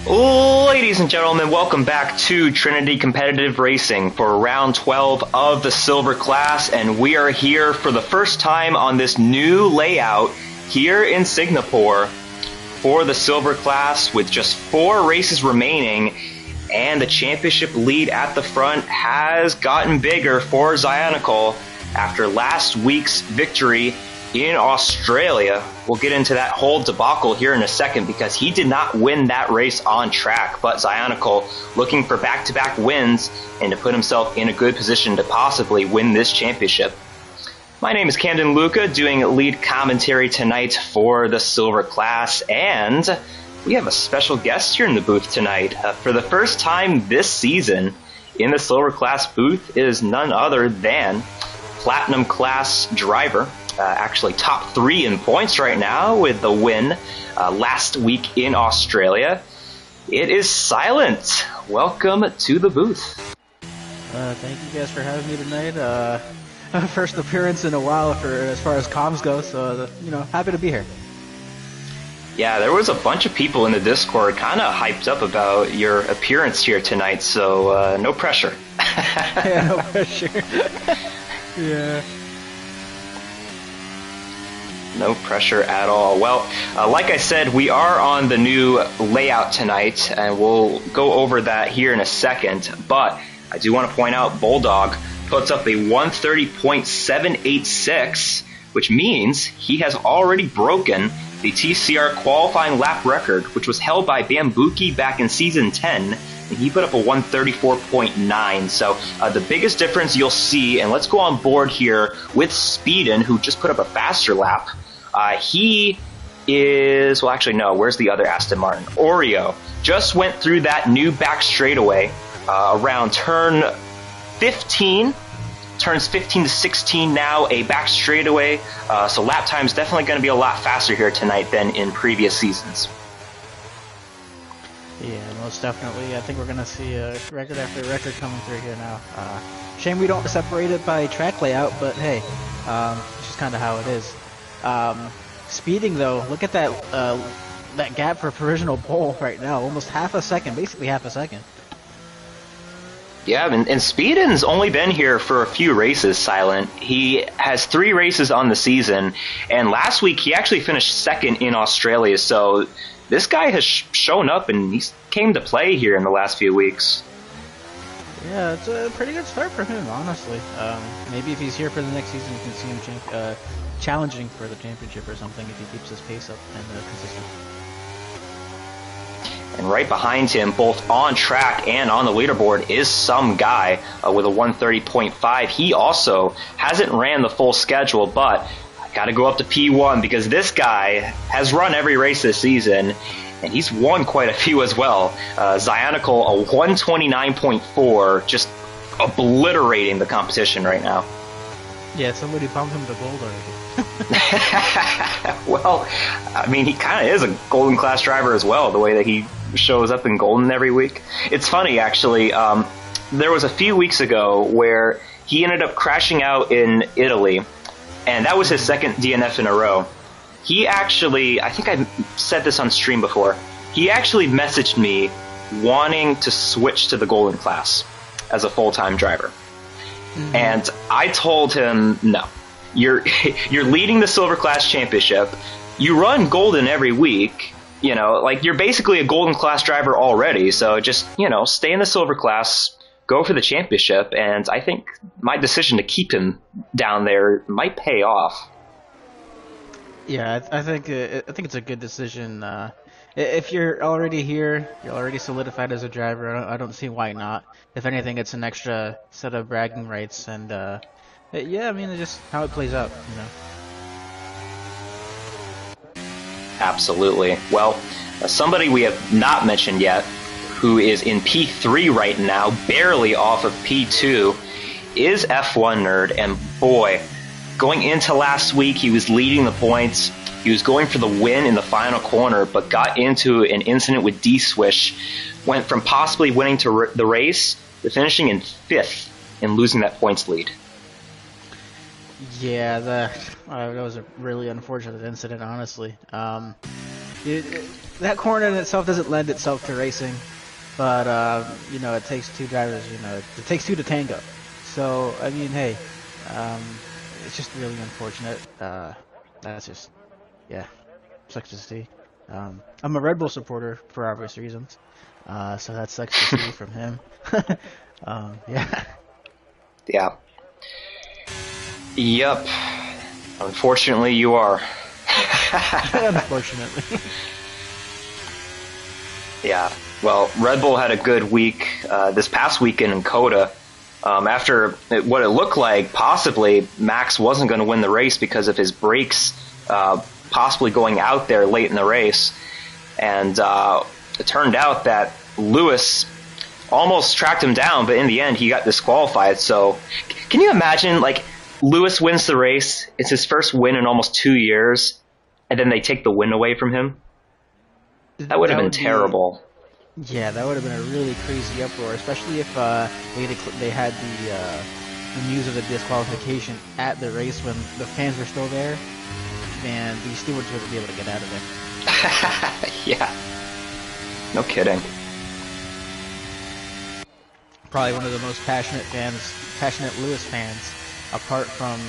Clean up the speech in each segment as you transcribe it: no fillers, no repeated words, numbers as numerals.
Ladies and gentlemen, welcome back to Trinity Competitive Racing for round 12 of the Silver class, and we are here for the first time on this new layout here in Singapore for the Silver class with just 4 races remaining, and the championship lead at the front has gotten bigger for Zionicle after last week's victory in Australia. We'll get into that whole debacle here in a second because he did not win that race on track, but Zionicle looking for back-to-back wins and to put himself in a good position to possibly win this championship. My name is Camden Luca, doing lead commentary tonight for the Silver class, and we have a special guest here in the booth tonight. For the first time this season in the Silver class booth is none other than Platinum class driver, actually top 3 in points right now with the win last week in Australia. It is Silent. Welcome to the booth. Thank you guys for having me tonight. First appearance in a while for as far as comms go, so happy to be here. Yeah, there was a bunch of people in the Discord kind of hyped up about your appearance here tonight, so no pressure. Yeah, no pressure. Yeah. No pressure at all. Well, like I said, we are on the new layout tonight, and we'll go over that here in a second. But I do want to point out Bulldog puts up a 130.786, which means he has already broken the TCR qualifying lap record, which was held by Bambuki back in Season 10, and he put up a 134.9. So the biggest difference you'll see, and let's go on board here with Speedin, who just put up a faster lap. He is, well, actually, no, where's the other Aston Martin? Oreo just went through that new back straightaway around turn 15. Turns 15 to 16 now, a back straightaway. So lap time is definitely going to be a lot faster here tonight than in previous seasons. Yeah, most definitely. I think we're going to see a record after record coming through here now. Shame we don't separate it by track layout, but hey, it's just kind of how it is. Speeding though, look at that that gap for provisional pole right now, almost half a second, basically half a second. Yeah, and Speedin's only been here for a few races, Silent. He has 3 races on the season, and last week he actually finished second in Australia, so this guy has shown up and he came to play here in the last few weeks. Yeah, it's a pretty good start for him, honestly. Maybe if he's here for the next season, we can see him challenging for the championship or something if he keeps his pace up and consistent. And right behind him, both on track and on the leaderboard, is some guy with a 130.5. He also hasn't ran the full schedule, but I got to go up to P1 because this guy has run every race this season, and he's won quite a few as well. Zionicle, a 129.4, just obliterating the competition right now. Yeah, somebody bumped him to gold already. Well, I mean, he kind of is a Golden class driver as well, the way that he shows up in Golden every week. It's funny, actually. There was a few weeks ago where he ended up crashing out in Italy, and that was his second DNF in a row. He actually, I think I said this on stream before, he actually messaged me wanting to switch to the Golden class as a full-time driver. Mm-hmm. And I told him, no. You're leading the Silver class championship. You run Golden every week. Like you're basically a Golden class driver already. So just, stay in the Silver class, go for the championship. And I think my decision to keep him down there might pay off. Yeah, I think it's a good decision. If you're already here, you're already solidified as a driver. I don't see why not. If anything, it's an extra set of bragging rights, and yeah, I mean, it's just how it plays out, Absolutely. Well, somebody we have not mentioned yet, who is in P3 right now, barely off of P2, is F1 Nerd, and boy, going into last week, he was leading the points. He was going for the win in the final corner, but got into an incident with D-Swish, went from possibly winning to the race to finishing in 5th and losing that points lead. Yeah, that was a really unfortunate incident, honestly. That corner in itself doesn't lend itself to racing, but you know, it takes two drivers. You know, it takes two to tango. So I mean, hey, it's just really unfortunate. That's just, yeah, sucks to see. I'm a Red Bull supporter for obvious reasons, so that sucks to see from him. Yeah. Yeah. Yep. Unfortunately, you are. Unfortunately. Yeah. Well, Red Bull had a good week this past weekend in Coda. After what it looked like, possibly Max wasn't going to win the race because of his brakes possibly going out there late in the race. And it turned out that Lewis almost tracked him down, but in the end he got disqualified. So can you imagine, like, Lewis wins the race, it's his first win in almost 2 years, and then they take the win away from him? That would have been terrible. Yeah, that would have been a really crazy uproar, especially if they had the news of the disqualification at the race when the fans were still there. Man, the stewards wouldn't be able to get out of there. Yeah. No kidding. Probably one of the most passionate Lewis fans, apart from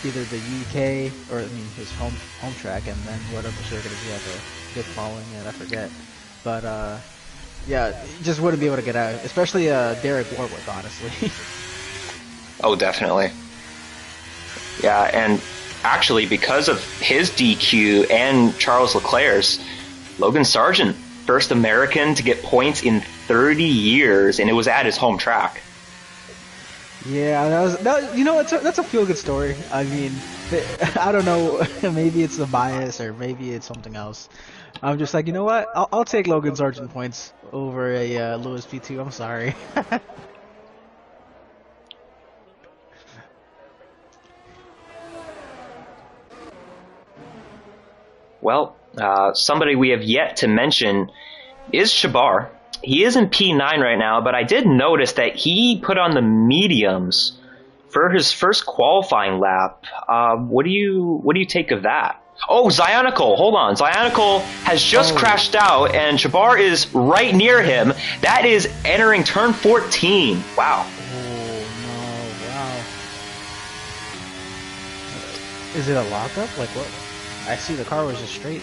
either the UK or his home track, and then whatever circuit he has a good following in, I forget. But yeah, just wouldn't be able to get out, especially Derek Warwick, honestly. Oh, definitely. Yeah, and actually, because of his DQ and Charles Leclerc's, Logan Sargent, first American to get points in 30 years, and it was at his home track. Yeah, that's a feel-good story. I mean, I don't know, maybe it's the bias or maybe it's something else. I'm just like, you know what? I'll take Logan Sargent points over a Lewis P2. I'm sorry. Well, somebody we have yet to mention is Shabar. He is in P9 right now, but I did notice that he put on the mediums for his first qualifying lap. What do you take of that? Oh, Zionicle! Hold on. Zionicle has just crashed out, and Shabar is right near him. That is entering turn 14. Wow. Oh, no. Wow. Is it a lockup? Like, what? I see the car was just straight.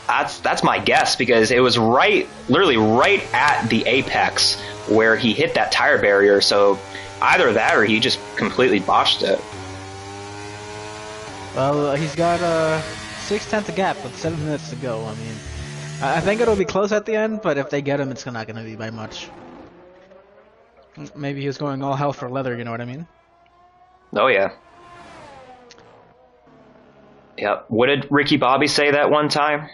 That's my guess, because it was literally right at the apex where he hit that tire barrier. So either that or he just completely botched it. Well, he's got a 6/10 gap with 7 minutes to go. I mean, I think it'll be close at the end, but if they get him, it's not going to be by much. Maybe he was going all hell for leather, you know what I mean? Oh, yeah. Yeah. What did Ricky Bobby say that one time?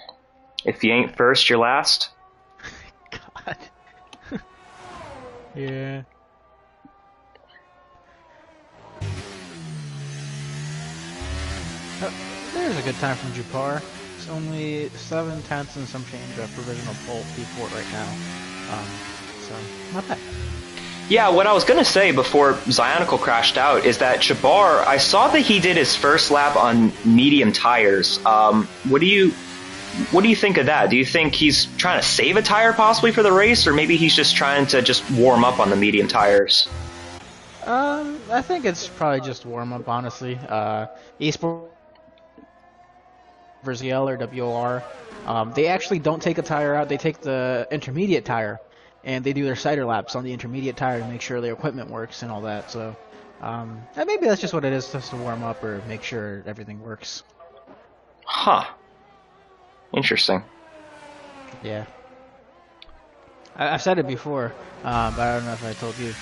If you ain't first, you're last. God. Yeah. There's a good time from Jupar. It's only 7/10 and some change of provisional pole P4 right now. So, not bad. Yeah, what I was going to say before Zionicle crashed out is that Jabbar, I saw that he did his first lap on medium tires. What do you think of that? Do you think he's trying to save a tire possibly for the race, or maybe he's just trying to just warm up on the medium tires? I think it's probably just warm up, honestly. Esport versus L or WOR, they actually don't take a tire out. They take the intermediate tire, and they do their cider laps on the intermediate tire to make sure their equipment works and all that. So, maybe that's just what it is, just to warm up or make sure everything works. Huh. Interesting. Yeah. I've said it before, but I don't know if I told you.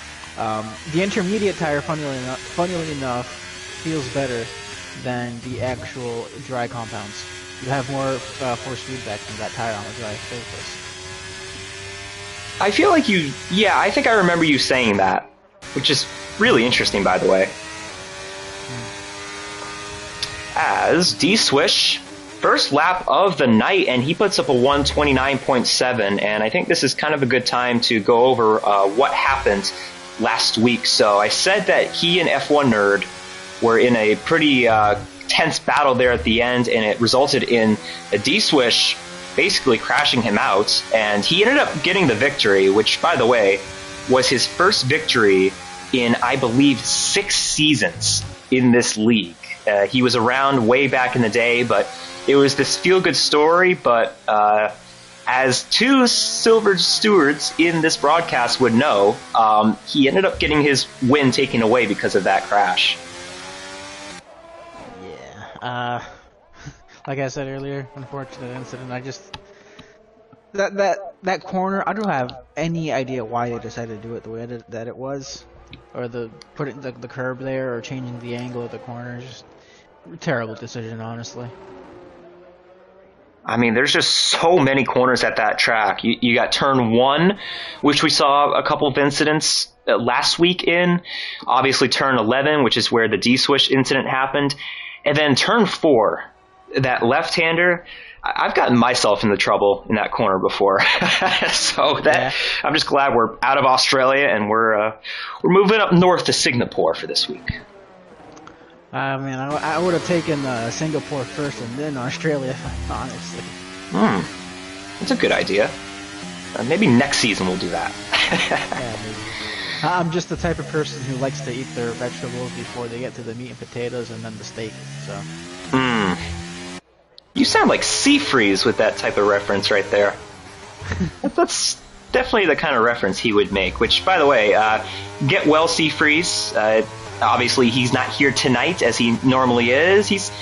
The intermediate tire, funnily enough, feels better than the actual dry compounds. You have more force feedback from that tire on the dry surface. I feel like I think I remember you saying that, which is really interesting, by the way. As D-Swish, first lap of the night, and he puts up a 1:29.7, and I think this is kind of a good time to go over what happened last week. So I said that he and F1 Nerd were in a pretty tense battle there at the end, and it resulted in a D-Swish basically crashing him out, and he ended up getting the victory, which, by the way, was his first victory in, I believe, 6 seasons in this league. He was around way back in the day, but it was this feel-good story, but as 2 silver stewards in this broadcast would know, he ended up getting his win taken away because of that crash. Yeah. Like I said earlier, unfortunate incident. I just that corner. I don't have any idea why they decided to do it the way that it was, or putting the curb there, or changing the angle of the corner. Just a terrible decision, honestly. I mean, there's just so many corners at that track. You got turn 1, which we saw a couple of incidents last week in. Obviously, turn 11, which is where the D-Swish incident happened. And then turn 4, that left-hander, I've gotten myself into trouble in that corner before. So I'm just glad we're out of Australia and we're moving up north to Singapore for this week. Man, I would have taken Singapore first and then Australia, honestly. That's a good idea. Maybe next season we'll do that. Yeah, maybe. I'm just the type of person who likes to eat their vegetables before they get to the meat and potatoes and then the steak, so. You sound like Seafreeze with that type of reference right there. That's definitely the kind of reference he would make, which, by the way, get well, Seafreeze. Obviously, he's not here tonight as he normally is. He's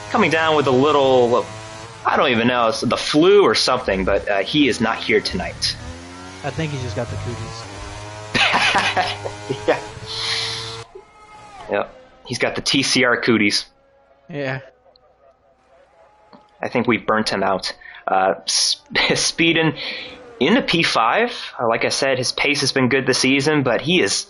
coming down with a little, I don't even know, it's the flu or something, but he is not here tonight. I think he just got the cooties. Yeah. Yep. He's got the TCR cooties. Yeah. I think we burnt him out. Speeding into P5. Like I said, his pace has been good this season, but he is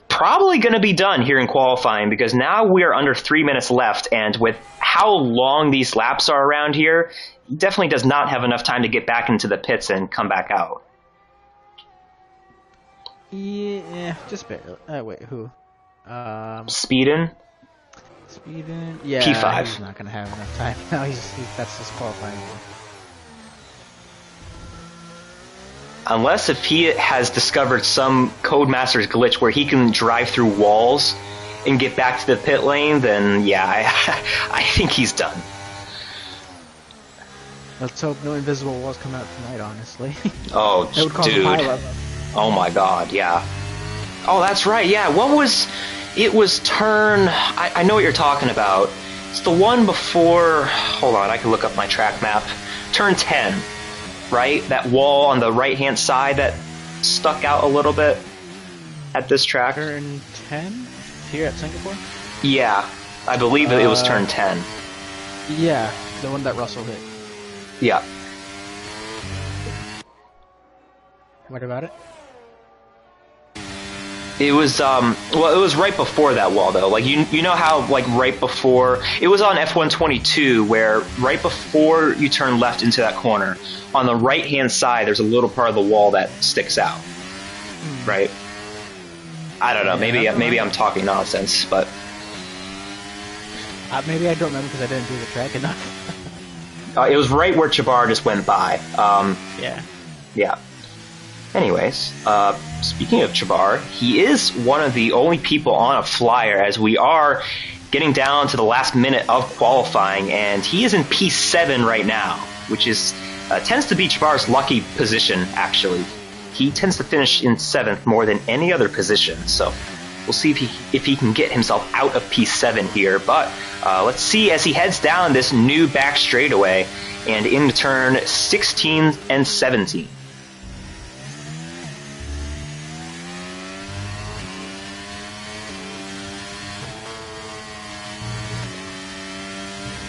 probably going to be done here in qualifying because now we are under 3 minutes left, and with how long these laps are around here, he definitely does not have enough time to get back into the pits and come back out. Yeah, just barely. Wait, who? Speeding? Speeding? Yeah, P5. He's not going to have enough time. No, that's his qualifying. Unless if he has discovered some Codemasters glitch where he can drive through walls and get back to the pit lane, then yeah, I think he's done. Let's hope no invisible walls come out tonight, honestly. Oh, it would cause dude. a pileup. Oh my god, yeah. Oh, that's right, yeah. It was turn... I know what you're talking about. It's the one before... Hold on, I can look up my track map. Turn 10. Right? That wall on the right-hand side that stuck out a little bit at this track. Turn 10? Here at Singapore? Yeah. I believe it was turn 10. Yeah, the one that Russell hit. Yeah. What about it? It was, well, it was right before that wall, though. Like, you know how, like, right before... It was on F122, where right before you turn left into that corner, on the right-hand side, there's a little part of the wall that sticks out. Right? I don't know. Yeah, maybe I'm talking nonsense, but... Maybe I don't remember because I didn't do the track enough. It was right where Chabar just went by. Yeah. Yeah. Anyways, speaking of Chabar, he is one of the only people on a flyer as we are getting down to the last minute of qualifying, and he is in P7 right now, which is tends to be Chabar's lucky position, actually. He tends to finish in 7th more than any other position, so we'll see if he can get himself out of P7 here, but let's see as he heads down this new back straightaway and into turn 16 and 17.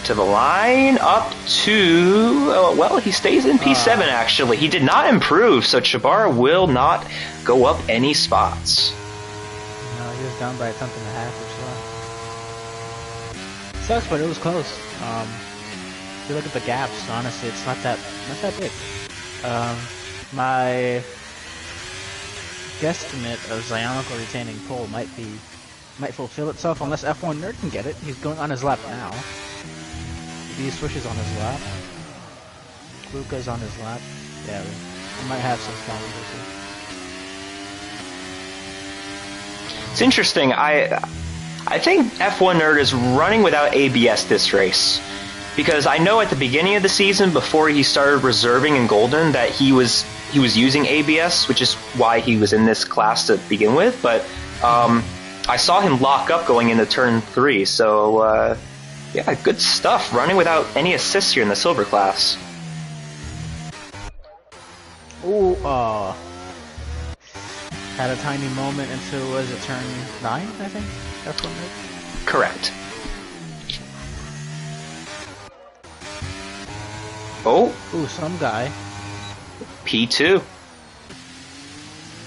To the line, up to, well, he stays in P7 actually. He did not improve, so Chabar will not go up any spots. No, he was down by a tenth and a half or so. Sucks, but it was close. If you look at the gaps, honestly, it's not that big. My guesstimate of Zionical retaining pole might be might fulfill itself unless F1 Nerd can get it. He's going on his lap now. He switches on his lap. Luca's on his lap. Yeah, we might have some challenges here. It's interesting. I think F1 Nerd is running without ABS this race. Because I know at the beginning of the season, before he started reserving in Golden, that he was using ABS, which is why he was in this class to begin with. But I saw him lock up going into turn 3, so yeah, good stuff. Running without any assists here in the silver class. Ooh, had a tiny moment until, was it turn 9, I think? F1 Nerd? Correct. Oh. Ooh, some guy. P2.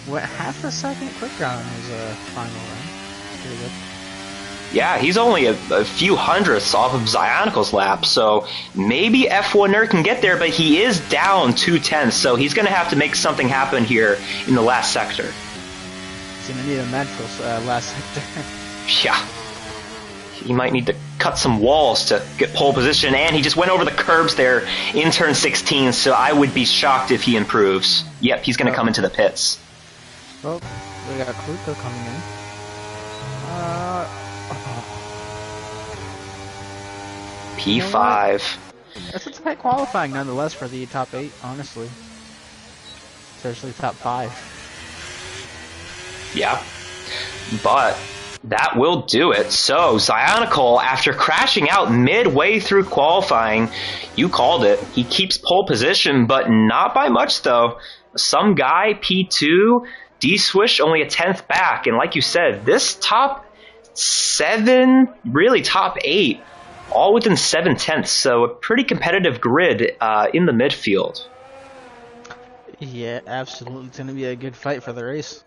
Went half a second quicker on his final run. Pretty good. Yeah, he's only a few hundredths off of Zionical's lap, so maybe F1 Nerd can get there, but he is down 2/10, so he's going to have to make something happen here in the last sector. He's going to need a magical last sector. Yeah. He might need to cut some walls to get pole position, and he just went over the curbs there in turn 16, so I would be shocked if he improves. Yep, he's going to come into the pits. Well, we got Kluka coming in. P5. That's a tight qualifying nonetheless for the top 8, honestly. Especially top 5. Yeah. But that will do it. So, Zionical, after crashing out midway through qualifying, you called it. He keeps pole position, but not by much, though. Some guy, P2, D-Swish only a 10th back. And like you said, this top 7, really top 8, all within 7/10, so a pretty competitive grid in the midfield. Yeah, absolutely. It's going to be a good fight for the race.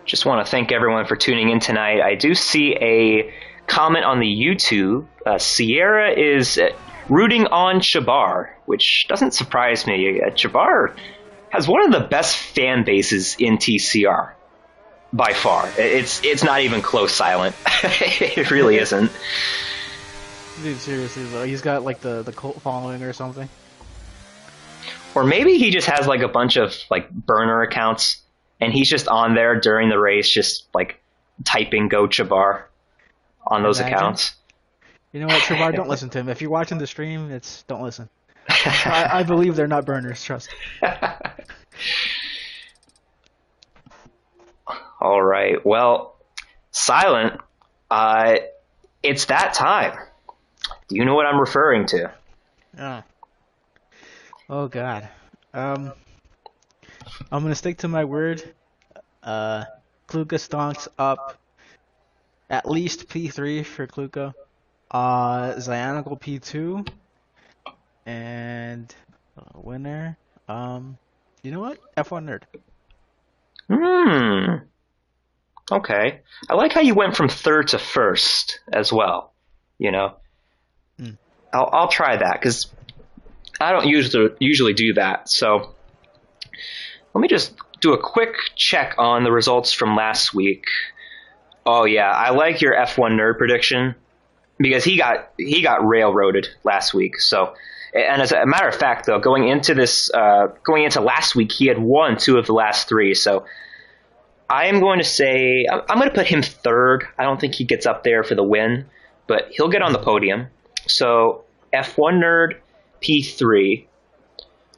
Just want to thank everyone for tuning in tonight. I do see a comment on the YouTube. Sierra is rooting on Chabar, which doesn't surprise me. Chabar has one of the best fan bases in TCR. By far. It's not even close, Silent. It really isn't. Dude, seriously though, he's got like the cult following or something. Or maybe he just has like a bunch of like burner accounts, and he's just on there during the race, just like typing "Go Chabar" on those accounts. You know what, Chabar? Don't listen to him. If you're watching the stream, don't listen. I believe they're not burners. Trust. All right. Well, Silent, it's that time. Do you know what I'm referring to? Oh God. I'm gonna stick to my word. Kluka stonks up at least P3 for Kluka. Zionical P2. And winner. You know what? F1 Nerd. Okay. I like how you went from third to first as well. You know? I'll try that, because I don't usually do that. So let me just do a quick check on the results from last week. Oh yeah, I like your F1 Nerd prediction, because he got railroaded last week. So, and as a matter of fact, though, going into last week, he had won 2 of the last 3. So I am going to say I'm going to put him third. I don't think he gets up there for the win, but he'll get on the podium. So F1 Nerd P3.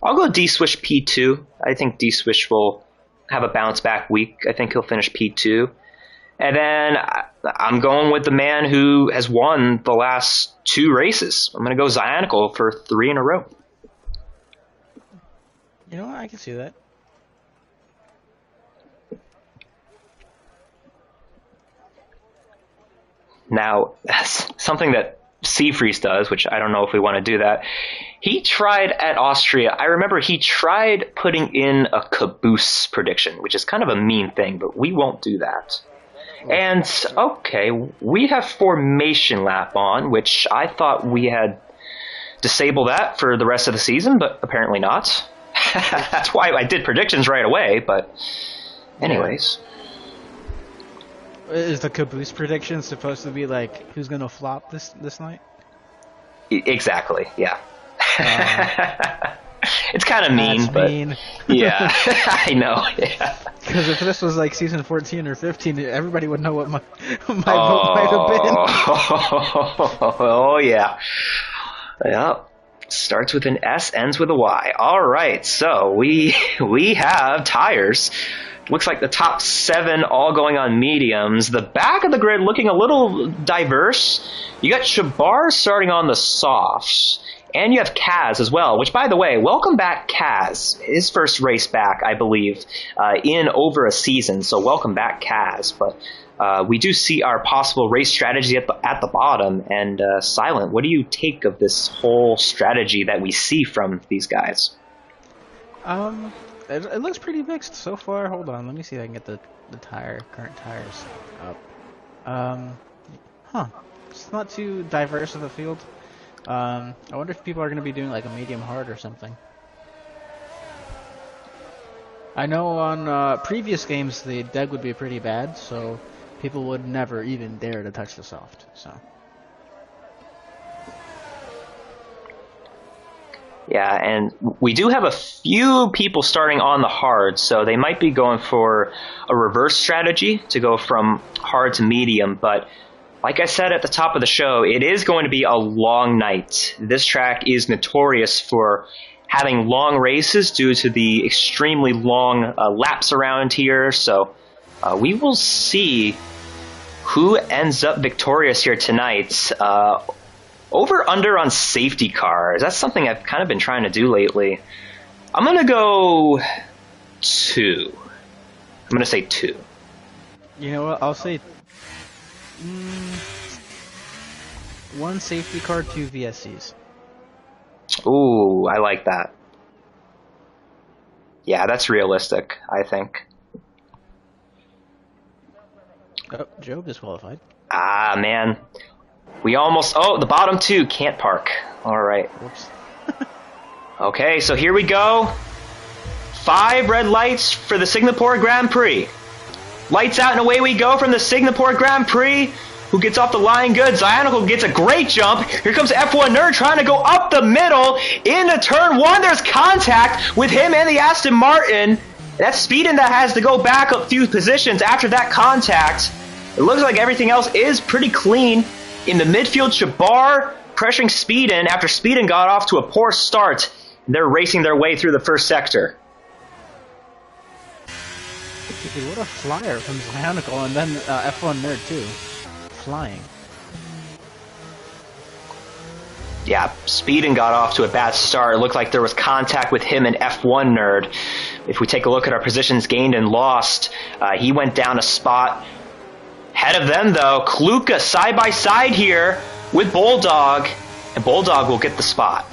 I'll go D-Swish P2. I think D-Swish will have a bounce back week. I think he'll finish P2. And then I'm going with the man who has won the last 2 races. I'm going to go Zionical for 3 in a row. You know what? I can see that. Now, something that Seafreeze does, which I don't know if we want to do that, he tried at Austria. I remember he tried putting in a caboose prediction, which is kind of a mean thing, but we won't do that. And, okay, we have Formation Lap on, which I thought we had disabled that for the rest of the season, but apparently not. That's why I did predictions right away, but anyways. Is the caboose prediction supposed to be like who's gonna flop this night? Exactly, yeah. It's kind of mean, but mean. Yeah, I know. Yeah. Because if this was like season 14 or 15, everybody would know what my vote might have been. Oh yeah, yeah. Starts with an S, ends with a Y. All right, so we have tires. Looks like the top 7 all going on mediums. The back of the grid looking a little diverse. You got Shabar starting on the softs. And you have Kaz as well, which, by the way, welcome back Kaz. His first race back, I believe, in over a season. So welcome back Kaz. But we do see our possible race strategy at the bottom. And Silent, what do you take of this whole strategy that we see from these guys? It looks pretty mixed so far. Hold on, let me see if I can get the current tires up. It's not too diverse of a field. I wonder if people are going to be doing like a medium hard or something. I know on previous games the deg would be pretty bad, so people would never even dare to touch the soft. So. Yeah, and we do have a few people starting on the hard, so they might be going for a reverse strategy to go from hard to medium, but like I said at the top of the show, it is going to be a long night. This track is notorious for having long races due to the extremely long laps around here, so we will see who ends up victorious here tonight. Over under on safety cars. That's something I've kind of been trying to do lately. I'm going to go 2. I'm going to say 2. You know what? I'll say 1 safety car, 2 VSCs. Ooh, I like that. Yeah, that's realistic, I think. Oh, Joe disqualified. Ah, man. We almost... Oh, the bottom 2 can't park. All right. Whoops. Okay, so here we go. 5 red lights for the Singapore Grand Prix. Lights out and away we go from the Singapore Grand Prix. Who gets off the line good? Zionical gets a great jump. Here comes F1 Nerd trying to go up the middle into turn 1. There's contact with him and the Aston Martin. That's Speedin that has to go back a few positions after that contact. It looks like everything else is pretty clean. In the midfield, Shabar pressuring Speedin after Speedin got off to a poor start. They're racing their way through the first sector. Dude, what a flyer from Zionical, and then F1 Nerd too. Flying. Yeah, Speedin got off to a bad start. It looked like there was contact with him and F1 Nerd. If we take a look at our positions gained and lost, he went down a spot. Ahead of them, though, Kluka side by side here with Bulldog, and Bulldog will get the spot.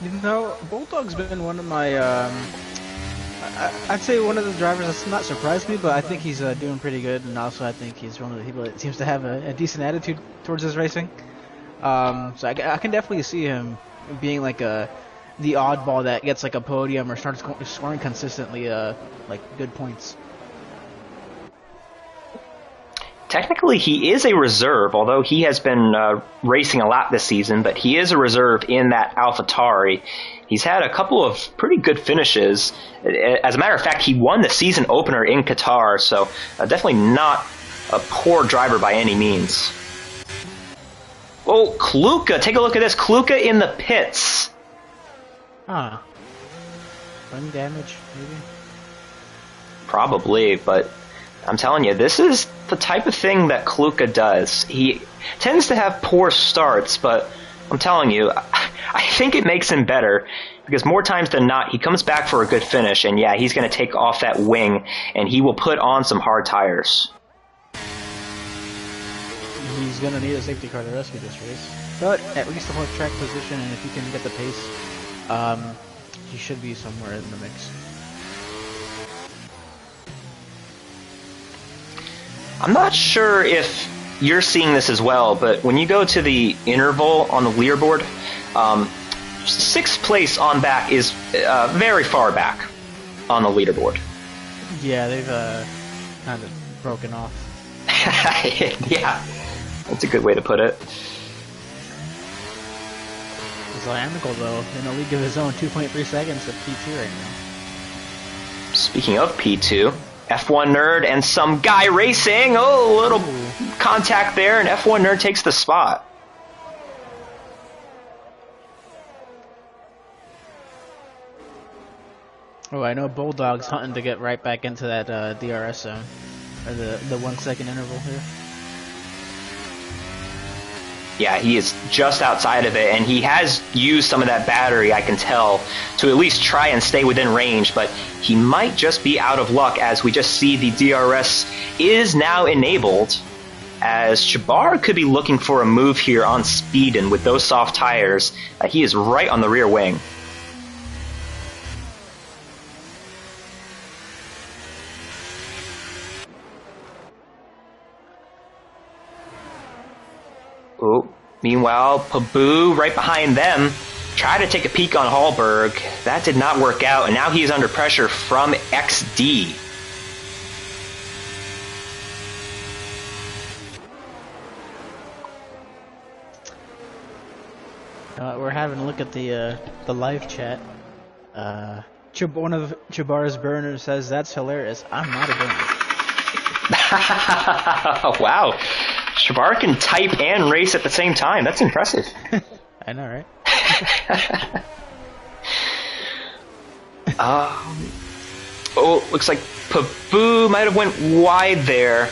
You know, Bulldog's been one of my, I'd say one of the drivers that's not surprised me, but I think he's doing pretty good, and also I think he's one of the people that seems to have a decent attitude towards his racing. So I can definitely see him being like the oddball that gets like a podium or starts scoring consistently like good points. Technically, he is a reserve, although he has been racing a lot this season, but he is a reserve in that AlphaTauri. He's had a couple of pretty good finishes. As a matter of fact, he won the season opener in Qatar, so definitely not a poor driver by any means. Oh, Kluka, take a look at this. Kluka in the pits. Huh. Run damage, maybe? Probably, but I'm telling you, this is the type of thing that Kluka does. He tends to have poor starts, but I'm telling you, I think it makes him better because more times than not, he comes back for a good finish, and yeah, he's going to take off that wing, and he will put on some hard tires. He's going to need a safety car to rescue this race, but at least he'll have track position, and if he can get the pace, he should be somewhere in the mix. I'm not sure if you're seeing this as well, but when you go to the interval on the leaderboard, sixth place on back is very far back on the leaderboard. Yeah, they've kind of broken off. Yeah, that's a good way to put it. Zyanical, though, in a league of his own, 2.3 seconds of P2 right now. Speaking of P2, F1 Nerd and some guy racing. Oh, a little contact there, and F1 Nerd takes the spot. Oh, I know Bulldog's hunting to get right back into that DRS zone, or the 1 second interval here. Yeah, he is just outside of it, and he has used some of that battery, I can tell, to at least try and stay within range, but he might just be out of luck as we just see the DRS is now enabled, as Jabbar could be looking for a move here on speed, and with those soft tires, he is right on the rear wing. Oh, meanwhile, Paboo right behind them tried to take a peek on Hallberg. That did not work out, and now he is under pressure from XD. We're having a look at the live chat. One of Jabbar's burners says, "That's hilarious. I'm not a burner." Wow. Jabbar can type and race at the same time. That's impressive. I know, right? Oh, looks like Paboo might have went wide there.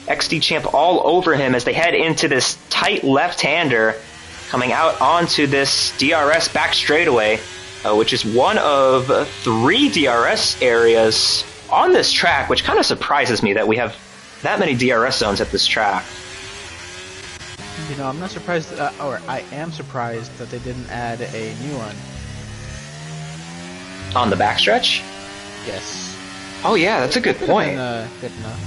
XD Champ all over him as they head into this tight left-hander coming out onto this DRS back straightaway, which is one of 3 DRS areas on this track, which kind of surprises me that we have that many DRS zones at this track. You know, I'm not surprised, or I am surprised that they didn't add a new one. On the backstretch? Yes. Oh yeah, that's a good point. Good enough.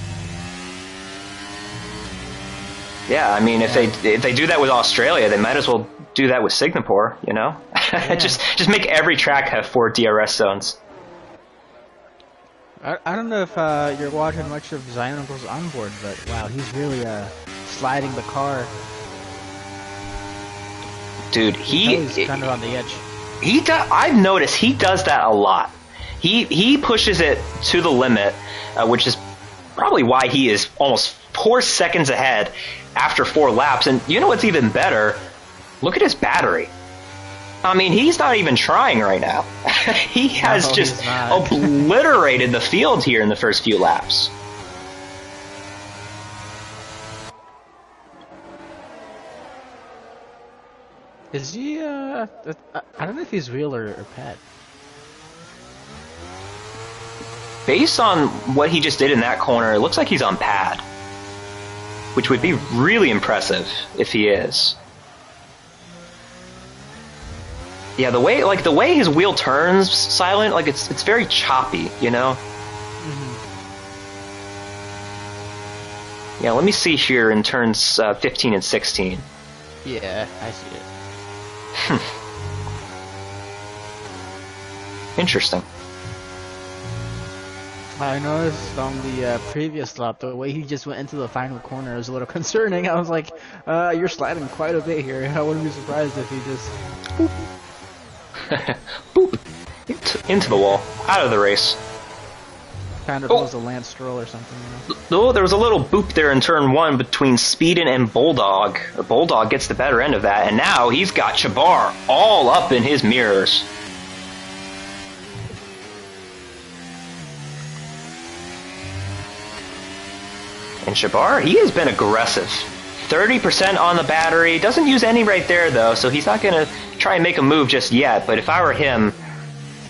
Yeah, I mean, if they do that with Australia, they might as well do that with Singapore, you know? Yeah. just make every track have 4 DRS zones. I don't know if you're watching much of Zionical's onboard, but wow, he's really sliding the car. Dude, he's kind of on the edge. I've noticed he does that a lot. He pushes it to the limit, which is probably why he is almost 4 seconds ahead after 4 laps. And you know what's even better? Look at his battery. I mean, he's not even trying right now. He has just obliterated the field here in the first few laps. Is he, I don't know if he's real or pet. Based on what he just did in that corner, it looks like he's on pad. Which would be really impressive if he is. Yeah, the way his wheel turns, Silent, like it's very choppy, you know? Mm-hmm. Yeah, let me see here in turns 15 and 16. Yeah, I see it. Interesting. I noticed on the previous lap, the way he just went into the final corner was a little concerning. I was like, you're sliding quite a bit here. I wouldn't be surprised if he just... Boop. Boop. Into the wall. Out of the race. Kind of was a Lance Stroll or something, you know? Oh, there was a little boop there in turn 1 between Speedin and Bulldog. Bulldog gets the better end of that, and now he's got Jabbar all up in his mirrors. And Jabbar, he has been aggressive. 30% on the battery. Doesn't use any right there, though, so he's not going to try and make a move just yet. But if I were him,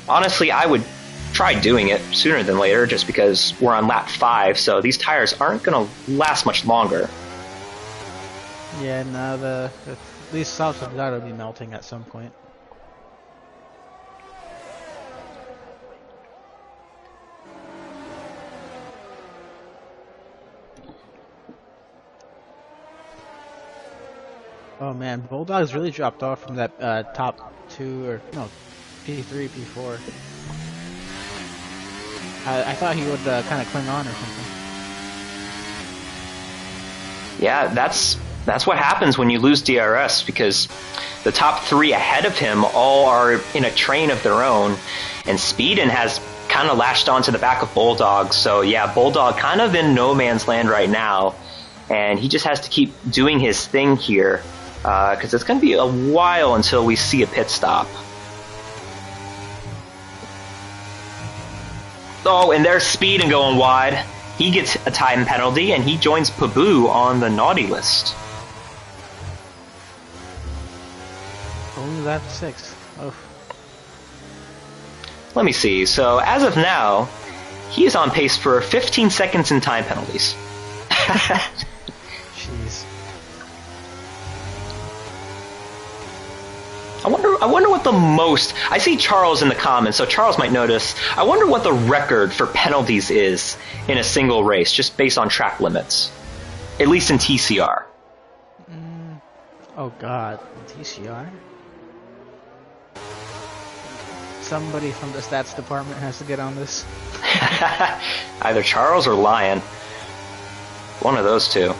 honestly, I would try doing it sooner than later, just because we're on lap 5, so these tires aren't going to last much longer. Yeah, no, these softs have got to be melting at some point. Oh man, Bulldog's really dropped off from that top P2 or no, P3, P4. I thought he would kind of cling on or something. Yeah, that's what happens when you lose DRS, because the top 3 ahead of him all are in a train of their own, and Speedin has kind of latched onto the back of Bulldog. So yeah, Bulldog kind of in no man's land right now, and he just has to keep doing his thing here, because it's going to be a while until we see a pit stop. Oh, and there's Speedin going wide. He gets a time penalty, and he joins Paboo on the naughty list. Only lap 6. Oh. Let me see. So as of now, he is on pace for 15 seconds in time penalties. Jeez. I wonder what the most... I see Charles in the comments, so Charles might notice. I wonder what the record for penalties is in a single race, just based on track limits. At least in TCR. Oh god, TCR? Somebody from the stats department has to get on this. Either Charles or Lion. One of those two.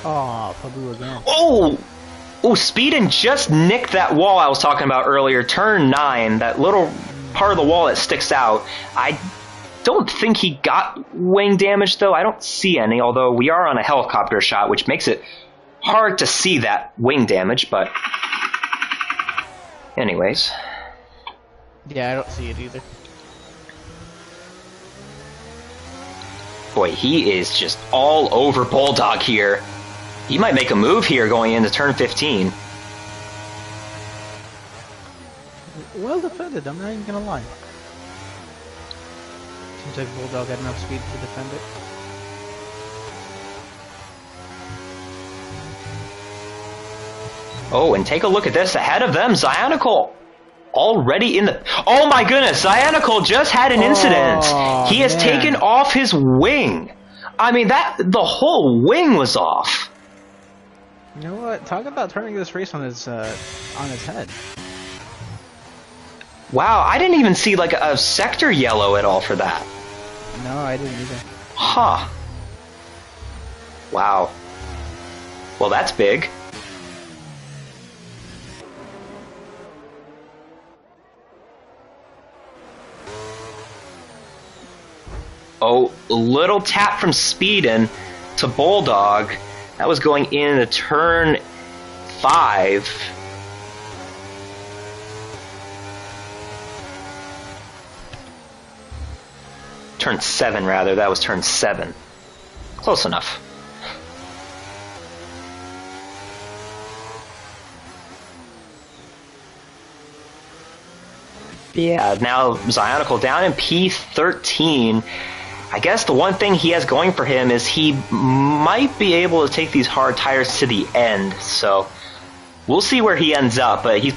Oh, Paboo again. Oh! Oh, Speedin just nicked that wall I was talking about earlier. Turn 9, that little part of the wall that sticks out. I don't think he got wing damage, though. I don't see any, although we are on a helicopter shot, which makes it hard to see that wing damage, but... anyways. Yeah, I don't see it either. Boy, he is just all over Bulldog here. He might make a move here going into turn 15. Well defended, I'm not even gonna lie. Seems like Bulldog had enough speed to defend it. Oh, and take a look at this. Ahead of them, Zionicle. Already in the... Oh my goodness, Zionicle just had an incident. He has taken off his wing. I mean, the whole wing was off. You know what? Talk about turning this race on his head. Wow, I didn't even see like a sector yellow at all for that. No, I didn't either. Huh. Wow. Well, that's big. Oh, a little tap from Speedin to Bulldog. That was going into turn 5. Turn 7, rather. That was turn 7. Close enough. Yeah, now Zionicle down in P13. I guess the one thing he has going for him is he might be able to take these hard tires to the end, so we'll see where he ends up, but he's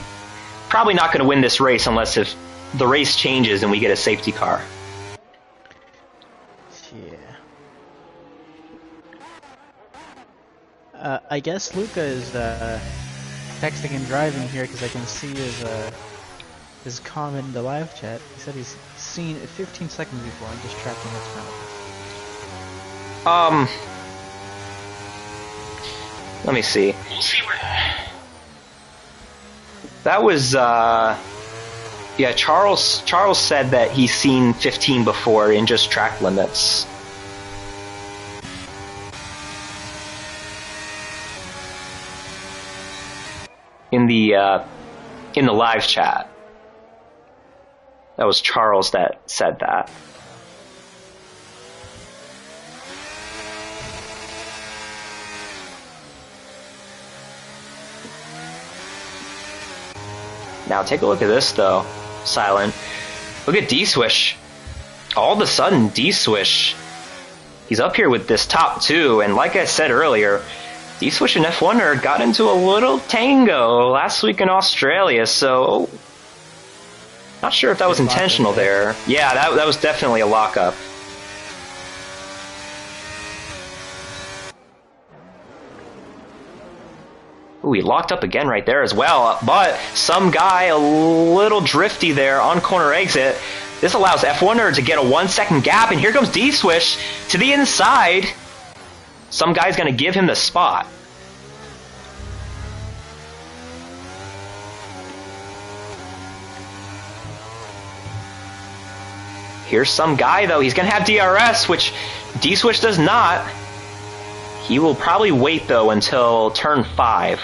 probably not going to win this race unless if the race changes and we get a safety car. Yeah. I guess Luca is texting and driving here because I can see his comment in the live chat. He said he's seen it 15 seconds before and just tracking his penalty. Let me see. That was yeah, Charles said that he's seen 15 before in just track limits. In the live chat. That was Charles that said that. Now take a look at this though, Silent. Look at D-Swish. All of a sudden, D-Swish, he's up here with this top 2, and like I said earlier, D-Swish and F1er got into a little tango last week in Australia, so not sure if that was intentional there. Yeah, that was definitely a lockup. Ooh, he locked up again right there as well, but some guy a little drifty there on corner exit. This allows F1er to get a 1 second gap, and here comes D-Swish to the inside. Some guy's going to give him the spot. Here's some guy, though. He's going to have DRS, which D-Swish does not. He will probably wait, though, until turn 5.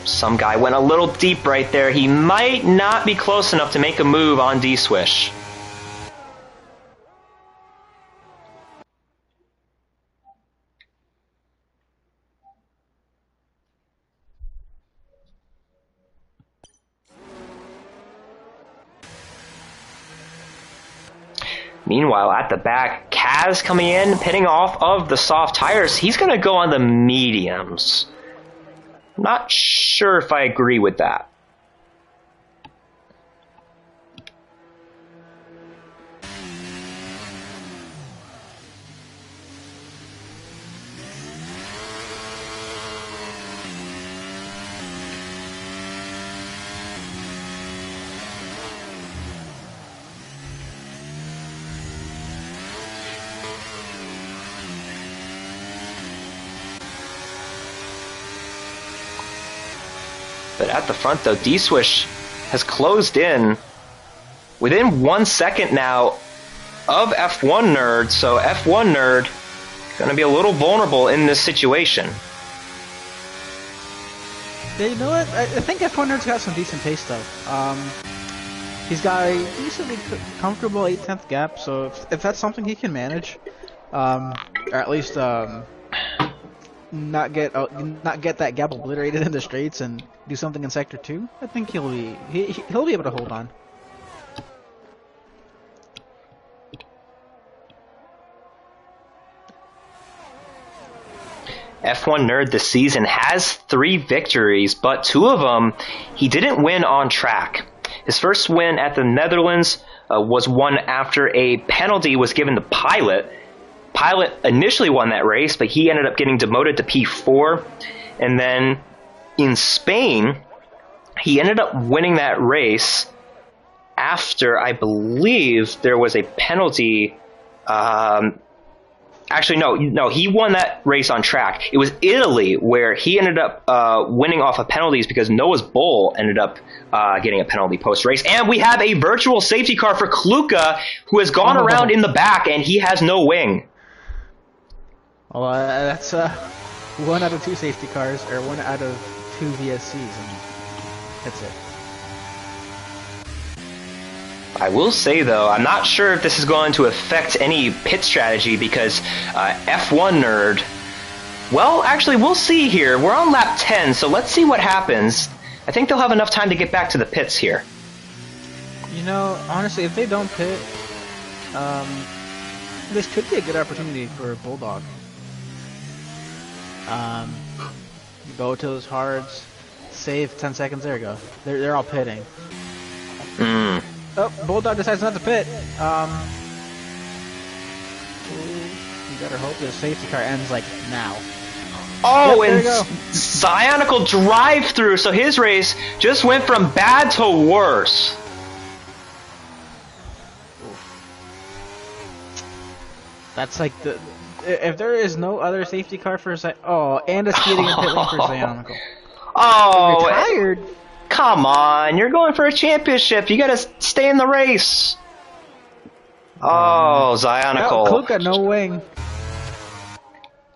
Some guy went a little deep right there. He might not be close enough to make a move on D-Swish. Meanwhile, at the back, Kaz coming in, pitting off of the soft tires. He's going to go on the mediums. Not sure if I agree with that. But at the front, though, D-Swish has closed in within 1 second now of F1 Nerd, so F1 Nerd going to be a little vulnerable in this situation. Yeah, you know what? I think F1 Nerd's got some decent pace, though. He's got a decently comfortable 8/10 gap, so if that's something he can manage, or at least not get that gap obliterated in the straights and do something in sector 2, I think he'll be able to hold on. F1 Nerd this season has 3 victories, but 2 of them he didn't win on track. His first win at the Netherlands was won after a penalty was given to Pilot. Pilot initially won that race, but he ended up getting demoted to P4. And then in Spain, he ended up winning that race after, I believe, there was a penalty. Actually, no, he won that race on track. It was Italy where he ended up winning off of penalties because Noah's Bull ended up getting a penalty post-race. And we have a virtual safety car for Kluka, who has gone around in the back, and he has no wing. Well, that's 1 out of 2 safety cars, or 1 out of 2 VSCs, and that's it. I will say, though, I'm not sure if this is going to affect any pit strategy because F1 Nerd, well, actually, we'll see here. We're on lap 10, so let's see what happens. I think they'll have enough time to get back to the pits here. You know, honestly, if they don't pit, this could be a good opportunity for Bulldog. Go to those hards, save 10 seconds, there you go. They're all pitting. Oh, Bulldog decides not to pit. You better hope the safety car ends like now. Oh, yep, and Zionical drive-through, so his race just went from bad to worse. That's like the... If there is no other safety car for and a speeding and pit lane for Zionical. Oh, retired. Come on, you're going for a championship. You gotta stay in the race. Oh, Zionical. Kluka got no wing.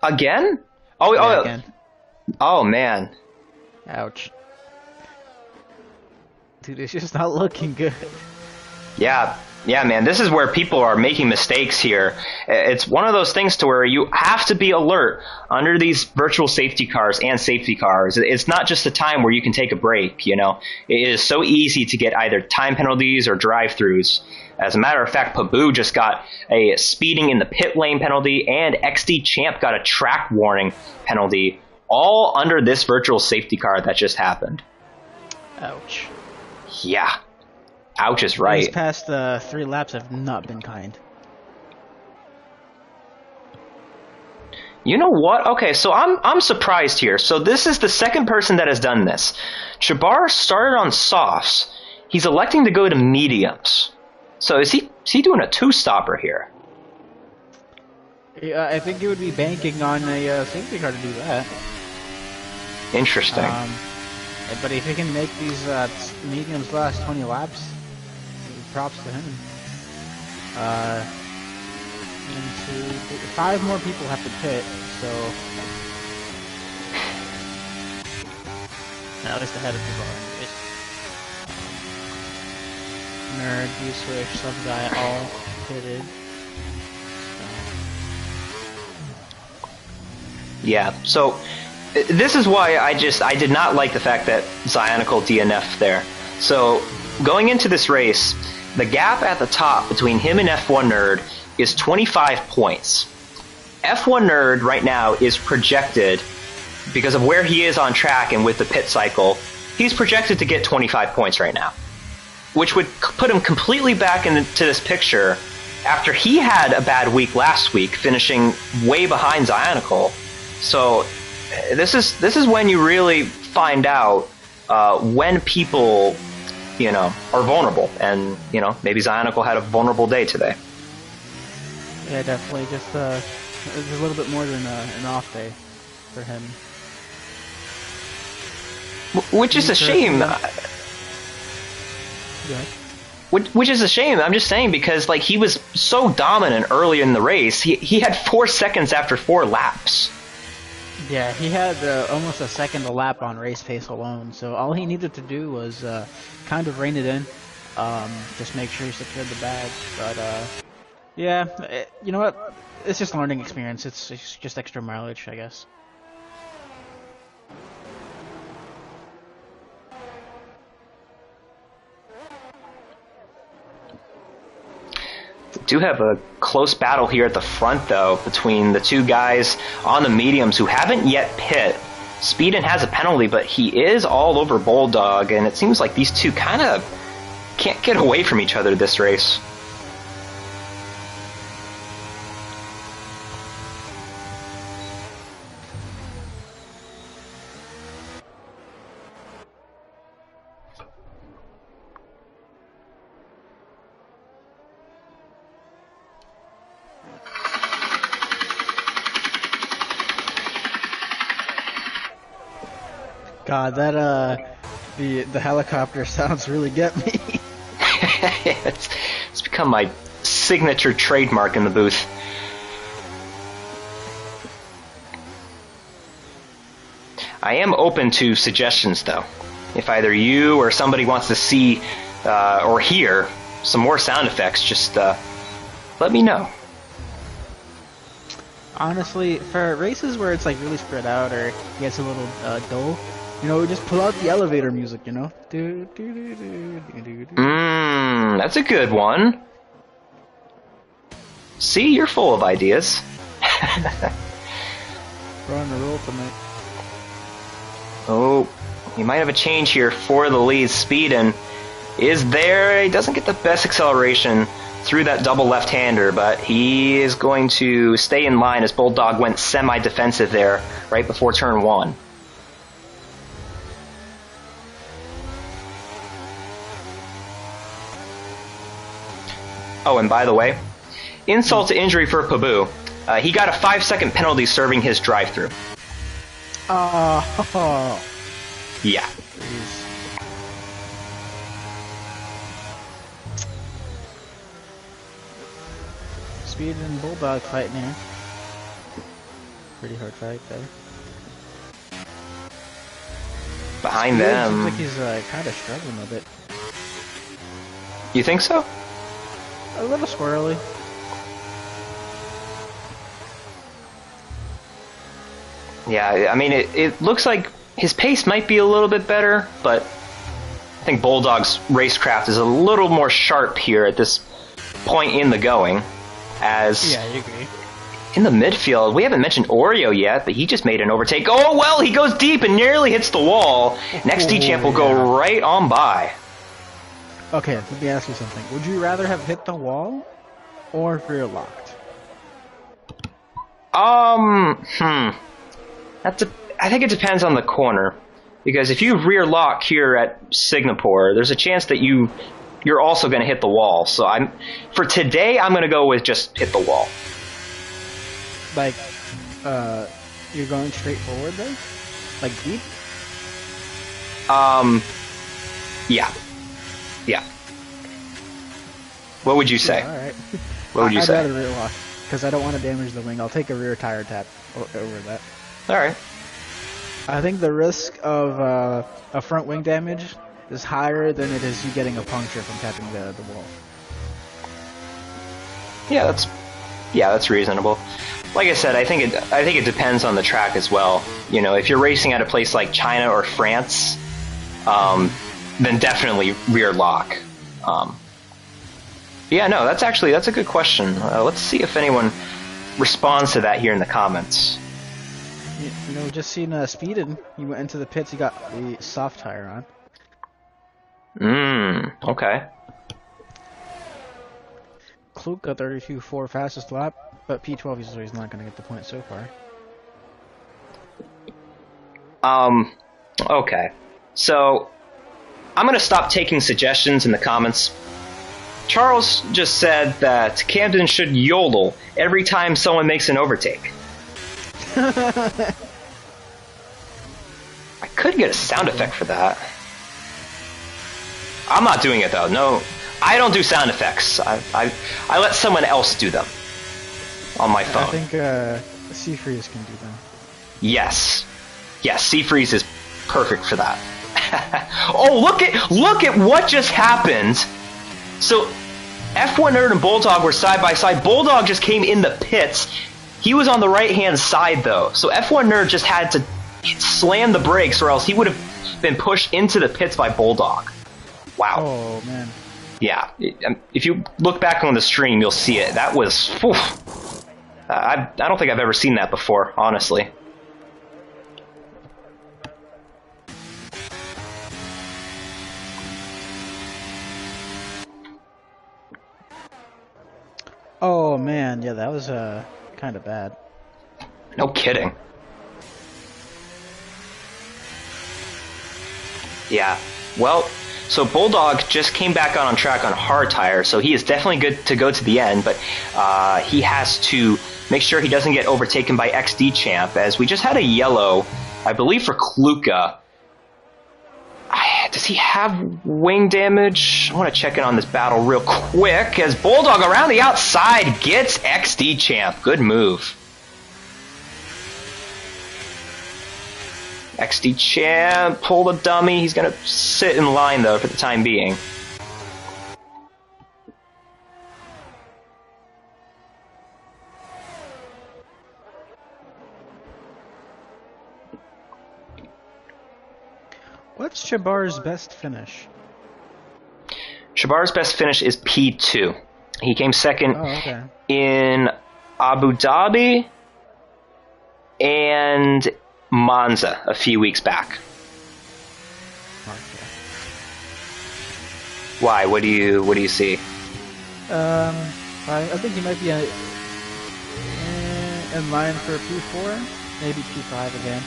Again? Again. Oh, man. Ouch. Dude, it's just not looking good. Yeah, man, this is where people are making mistakes here. It's one of those things to where you have to be alert under these virtual safety cars and safety cars. It's not just a time where you can take a break, you know. It is so easy to get either time penalties or drive-throughs. As a matter of fact, Pabu just got a speeding in the pit lane penalty, and XD Champ got a track warning penalty, all under this virtual safety car that just happened. Ouch. Yeah. Ouch is right. These past 3 laps have not been kind. You know what? Okay, so I'm surprised here. So this is the second person that has done this. Chabar started on softs. He's electing to go to mediums. So is he doing a 2-stopper here? Yeah, I think it would be banking on a safety car to do that. Interesting. But if he can make these mediums last 20 laps, props to him. 5 more people have to pit, so at least ahead of the bar. Nerd, you switch, some guy all pitted. Yeah, so this is why I did not like the fact that Zionical DNF there. So going into this race, the gap at the top between him and F1 Nerd is 25 points. F1 Nerd right now is projected, because of where he is on track and with the pit cycle, he's projected to get 25 points right now, which would put him completely back into this picture after he had a bad week last week, finishing way behind Zionical. So this is when you really find out when people, are vulnerable, and maybe Zionical had a vulnerable day today. Yeah, definitely. Just it's a little bit more than an off day for him. Which is a shame. Which is a shame. I'm just saying, because he was so dominant early in the race. He had 4 seconds after 4 laps. Yeah, he had almost a second a lap on race pace alone. So all he needed to do was kind of rein it in, just make sure he secured the bag. But yeah, you know what? It's just learning experience. It's just extra mileage, I guess. Do have a close battle here at the front, though, between the 2 guys on the mediums who haven't yet pit. Speedin has a penalty, but he is all over Bulldog, and it seems like these 2 kind of can't get away from each other this race. God, that the helicopter sounds really get me. It's become my signature trademark in the booth. I am open to suggestions, though. If either you or somebody wants to see or hear some more sound effects, just let me know. Honestly, for races where it's really spread out or gets a little dull, just pull out the elevator music, That's a good one. See, you're full of ideas. We're on the roll tonight. Oh, you might have a change here for the lead. Speedin is there. He doesn't get the best acceleration through that double left-hander, but he is going to stay in line as Bulldog went semi-defensive there right before turn 1. Oh, and by the way, insult to injury for Pabu. He got a 5-second penalty serving his drive-through. Oh. Yeah. Jeez. Speed and Bulldog fighting here. Pretty hard fight there. Behind Speed them. Seems like he's kind of struggling a bit. You think so? A little squirrely. Yeah, I mean, it looks like his pace might be a little bit better, but I think Bulldog's racecraft is a little more sharp here at this point in the going. As yeah, I agree. in the midfield, we haven't mentioned Oreo yet, but he just made an overtake. Oh, well, he goes deep and nearly hits the wall. Next D-Champ will go right on by. Okay, let me ask you something. Would you rather have hit the wall or rear locked? I think it depends on the corner. Because if you rear lock here at Singapore, there's a chance that you're also going to hit the wall. So for today, I'm going to go with just hit the wall. Like, you're going straight forward then? Like deep? Yeah. Yeah. What would you say? Yeah, alright. What would you say? I'd rather rear lock, because I don't want to damage the wing. I'll take a rear tire tap over that. Alright. I think the risk of a front wing damage is higher than it is you getting a puncture from tapping the wall. Yeah, that's reasonable. Like I said, I think it depends on the track as well. You know, if you're racing at a place like China or France, then definitely rear lock. Yeah, no, that's a good question. Let's see if anyone responds to that here in the comments. You know, just seen Speedin. He went into the pits. He got the soft tire on. Okay. Kluk got 32.4 fastest lap, but P12 so he's not going to get the point so far. Okay. So, I'm going to stop taking suggestions in the comments. Charles just said that Camden should yodel every time someone makes an overtake. I could get a sound effect for that. I'm not doing it though. No, I don't do sound effects. I let someone else do them on my phone. I think Seafreeze can do them. Yes, Seafreeze is perfect for that. Oh, look at what just happened. So F1 Nerd and Bulldog were side by side. Bulldog just came in the pits. He was on the right-hand side, though. So F1 Nerd just had to slam the brakes, or else he would have been pushed into the pits by Bulldog. Wow. Oh, man. Yeah. If you look back on the stream, you'll see it. That was... I don't think I've ever seen that before, honestly. Oh, man. Yeah, that was kind of bad. No kidding. Yeah. Well, so Bulldog just came back on track on hard tire, so he is definitely good to go to the end, but he has to make sure he doesn't get overtaken by XD Champ, as we just had a yellow, I believe, for Kluka. Does he have wing damage? I want to check in on this battle real quick, as Bulldog around the outside gets XD Champ. Good move. XD Champ, pull the dummy. He's going to sit in line, though, for the time being. What's Chabar's best finish? Chabar's best finish is P2. He came second in Abu Dhabi and Monza a few weeks back. Okay. Why? What do you see? I think he might be in line for P4, maybe P5 again.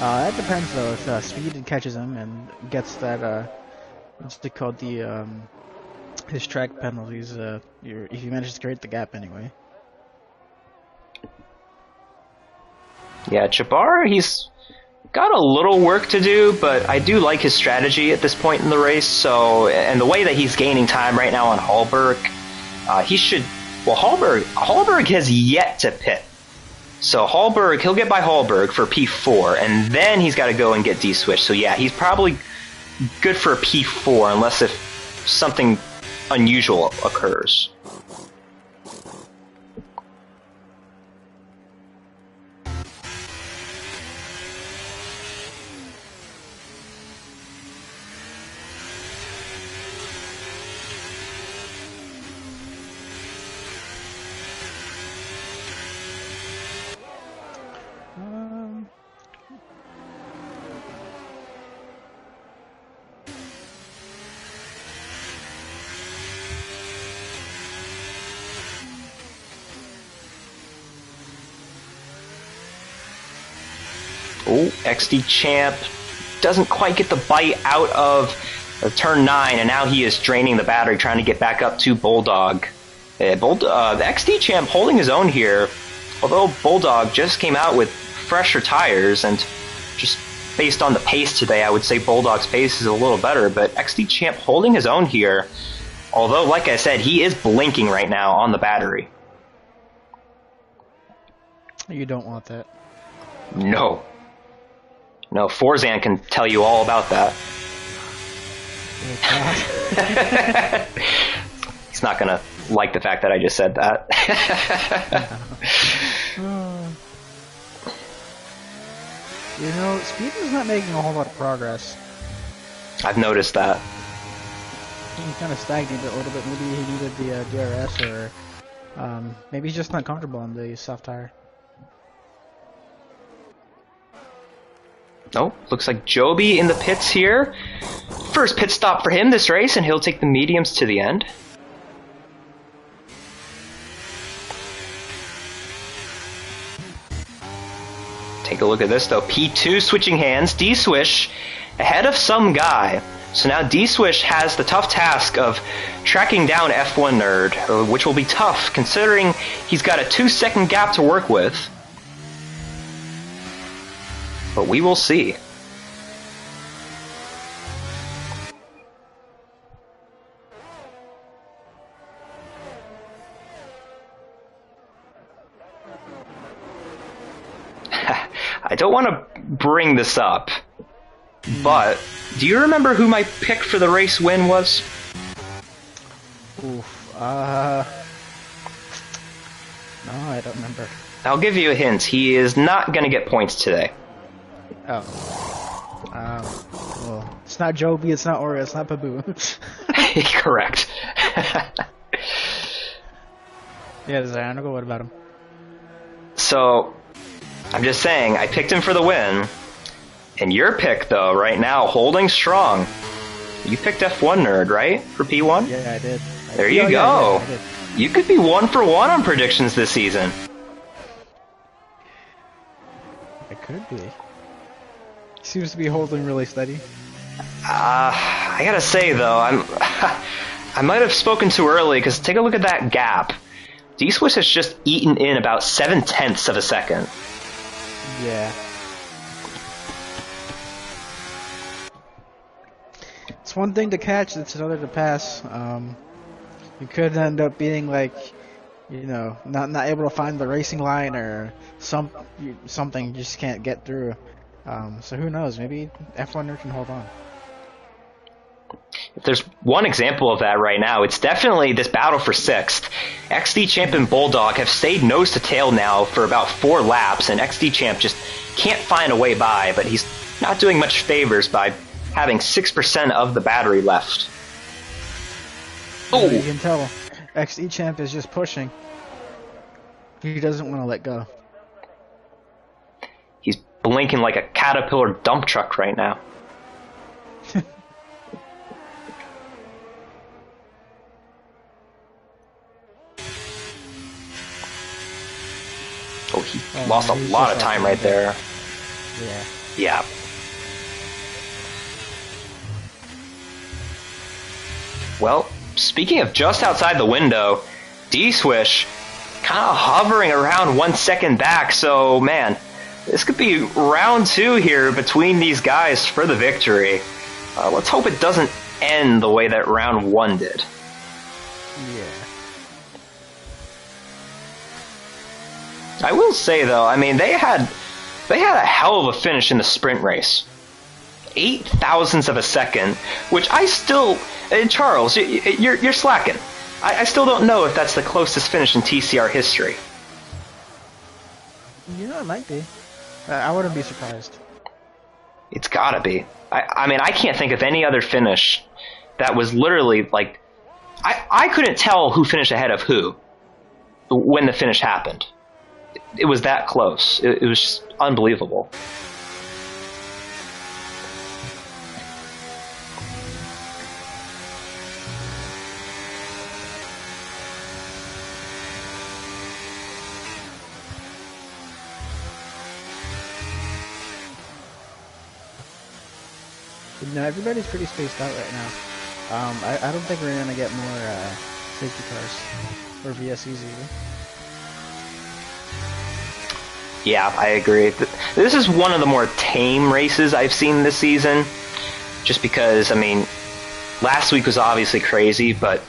That depends though. If Speed catches him and gets that, what's it called, the his track penalties. If he manages to create the gap anyway. Yeah, Chabar, he's got a little work to do, but I do like his strategy at this point in the race. So, and the way that he's gaining time right now on Hallberg, he should. Well, Hallberg has yet to pit. So he'll get by Hallberg for P4, and then he's got to go and get D-switch. So yeah, he's probably good for a P4, unless if something unusual occurs. Oh, XD Champ doesn't quite get the bite out of turn 9, and now he is draining the battery, trying to get back up to Bulldog. The XD Champ holding his own here, although Bulldog just came out with fresher tires, and just based on the pace today, I would say Bulldog's pace is a little better, but XD Champ holding his own here, although, like I said, he is blinking right now on the battery. You don't want that. No. No, Forzan can tell you all about that. He's not gonna like the fact that I just said that. You know, Speedman's not making a whole lot of progress. I've noticed that. He kind of stagnated a little bit. Maybe he needed the DRS, or maybe he's just not comfortable on the soft tire. Oh, looks like Joby in the pits here. First pit stop for him this race, and he'll take the mediums to the end. Take a look at this though. P2 switching hands. D-Swish ahead of some guy. So now D-Swish has the tough task of tracking down F1 Nerd, which will be tough considering he's got a 2-second gap to work with. But we will see. I don't want to bring this up, but do you remember who my pick for the race win was? Oof. No, I don't remember. I'll give you a hint. He is not going to get points today. Oh. Well, it's not Joby, it's not Oreo, it's not Pabu. Correct. Yeah, Zyonical, what about him? So, I'm just saying, I picked him for the win. And your pick, though, right now, holding strong. You picked F1 Nerd, right? For P1? Yeah, I did. There you go. Yeah, I did. You could be 1 for 1 on predictions this season. I could be. Seems to be holding really steady. I gotta say though, I might have spoken too early, because take a look at that gap. D-Swiss has just eaten in about 0.7 of a second. Yeah. It's one thing to catch, it's another to pass. You could end up being like, you know, not able to find the racing line, or something you just can't get through. So who knows? Maybe F1 can hold on. If there's one example of that right now, it's definitely this battle for 6th. XD Champ and Bulldog have stayed nose to tail now for about 4 laps, and XD Champ just can't find a way by, but he's not doing much favors by having 6% of the battery left. Oh, you can tell XD Champ is just pushing. He doesn't want to let go. He's blinking like a Caterpillar dump truck right now. Oh, he lost a lot of time right there. Yeah. Yeah. Well, speaking of just outside the window, D-Swish kind of hovering around 1 second back, so man, this could be round 2 here between these guys for the victory. Let's hope it doesn't end the way that round 1 did. Yeah. I will say though, I mean, they had a hell of a finish in the sprint race. 8 thousandths of a second, which I still, Charles, you're slacking. I still don't know if that's the closest finish in TCR history. You know, it might be. I wouldn't be surprised. It's gotta be. I mean, I can't think of any other finish that was literally like, I couldn't tell who finished ahead of who when the finish happened. It was that close. It was just unbelievable. No, everybody's pretty spaced out right now. I don't think we're gonna get more safety cars or VSEs either. Yeah, I agree. This is one of the more tame races I've seen this season, just because, I mean, last week was obviously crazy, but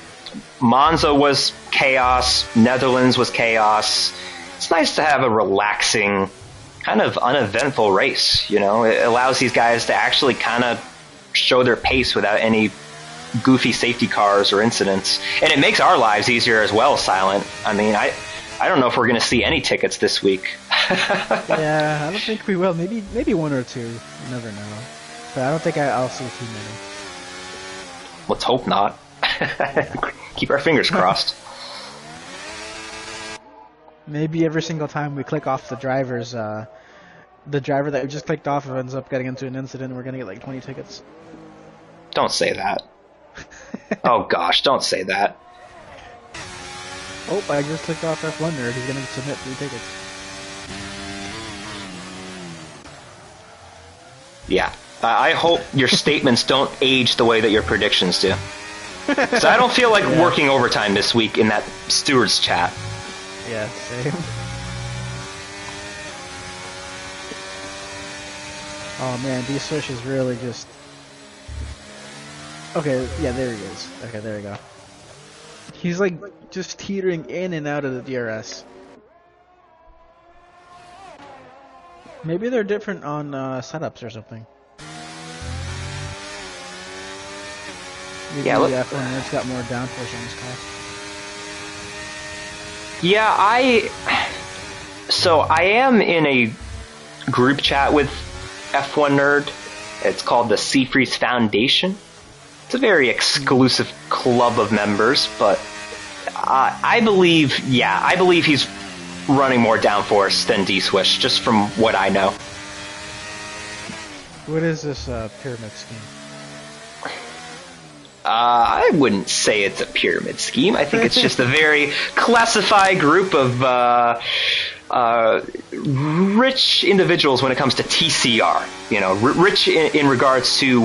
Monza was chaos, Netherlands was chaos. It's nice to have a relaxing, kind of uneventful race, you know? It allows these guys to actually kind of show their pace without any goofy safety cars or incidents. And it makes our lives easier as well, Silent. I mean, I don't know if we're going to see any tickets this week. Yeah, I don't think we will. Maybe one or two. You never know. But I don't think I'll see too many. Let's hope not. Keep our fingers crossed. Maybe every single time we click off the drivers, the driver that we just clicked off of ends up getting into an incident and we're going to get like 20 tickets. Don't say that. Oh gosh, don't say that. Oh, I just clicked off F1 nerd. He's going to submit 3 tickets. Yeah. I hope your statements don't age the way that your predictions do. So I don't feel like working overtime this week in that stewards chat. Yeah, same. Oh man, D-Swish is really just... Okay, yeah, there he is. Okay, there we go. He's like just teetering in and out of the DRS. Maybe they're different on setups or something. Maybe yeah, look. F1 Nerd's got more downforce on this car. Yeah, So I am in a group chat with F1 Nerd. It's called the Seafreeze Foundation. It's a very exclusive club of members, but I believe he's running more downforce than D-Swish, just from what I know. What is this pyramid scheme? I wouldn't say it's a pyramid scheme. I think it's just a very classified group of rich individuals when it comes to TCR. You know, rich in regards to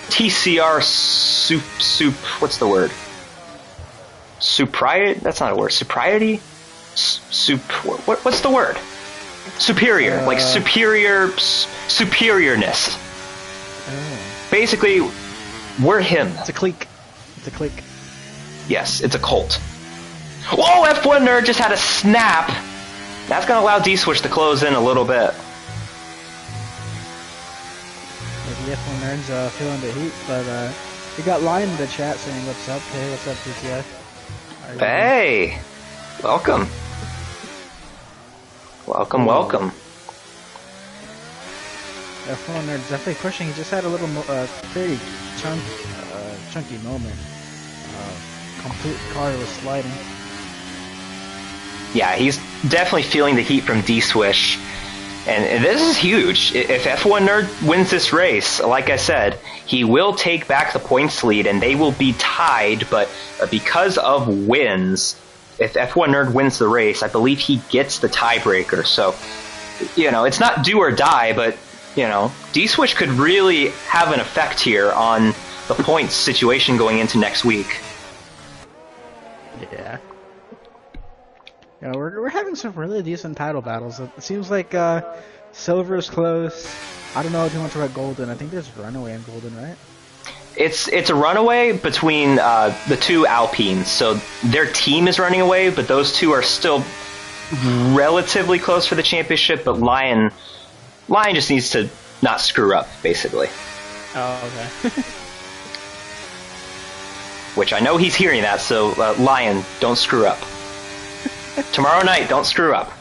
TCR what's the word? Supriety? That's not a word. Supriety? What's the word? Superior. Like superiorness. Oh. Basically, we're him. It's a clique. It's a clique. Yes, it's a cult. Whoa, F1 Nerd just had a snap. That's going to allow D-Switch to close in a little bit. Maybe F1 Nerd's feeling the heat, but we got Lion in the chat saying what's up. Hey, what's up, TCR? Hey, welcome. Welcome. F1 Nerd's definitely pushing. He just had a little very chunky moment. Complete car was sliding. Yeah, he's definitely feeling the heat from D-Swish. And this is huge. If F1 Nerd wins this race, like I said, he will take back the points lead and they will be tied, but because of wins, if F1 Nerd wins the race, I believe he gets the tiebreaker. So, you know, it's not do or die, but, you know, D-Swish could really have an effect here on the points situation going into next week. Yeah. Yeah, we're having some really decent title battles. It seems like Silver's close. I don't know too much about Golden. I think there's Runaway and Golden, right? It's a runaway between the two Alpines. So their team is running away, but those two are still relatively close for the championship. But Lion just needs to not screw up, basically. Oh, okay. Which I know he's hearing that, so Lion, don't screw up. Tomorrow night, don't screw up.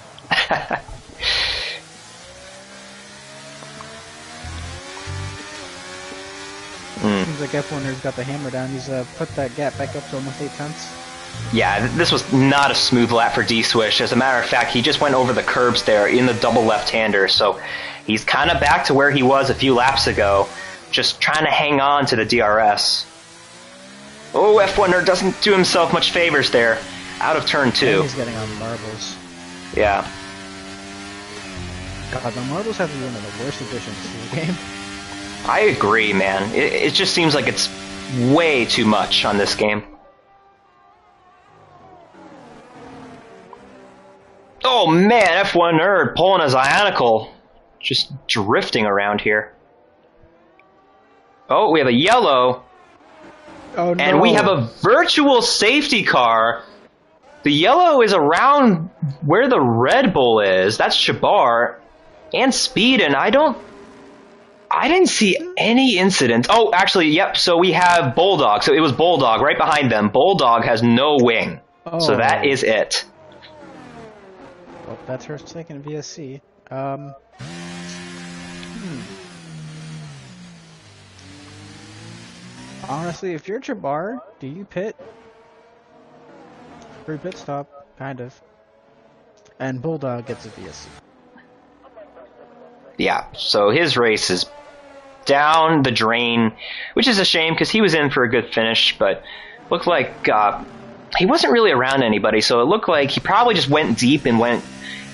Seems like F1er's got the hammer down. He's put that gap back up to almost 8 tenths. Yeah, this was not a smooth lap for D-Swish. As a matter of fact, he just went over the curbs there in the double left-hander, so he's kind of back to where he was a few laps ago, just trying to hang on to the DRS. Oh, F1er doesn't do himself much favors there. Out of turn 2. And he's getting on marbles. Yeah. God, the marbles have to be one of the worst additions to the game. I agree, man. It just seems like it's way too much on this game. Oh man, F1 Nerd pulling a Zionicle. Just drifting around here. Oh, we have a yellow. Oh no. And we have a virtual safety car. The yellow is around where the Red Bull is. That's Shabar. And Speed, and I didn't see any incidents. Oh, actually, yep, so we have Bulldog. So it was Bulldog right behind them. Bulldog has no wing. Oh. So that is it. Well, that's her second VSC. Honestly, if you're Jabbar, do you pit? Free pit stop, kind of. And Bulldog gets a VSC. Yeah, so his race is down the drain, which is a shame because he was in for a good finish, but looked like he wasn't really around anybody, so it looked like he probably just went deep and went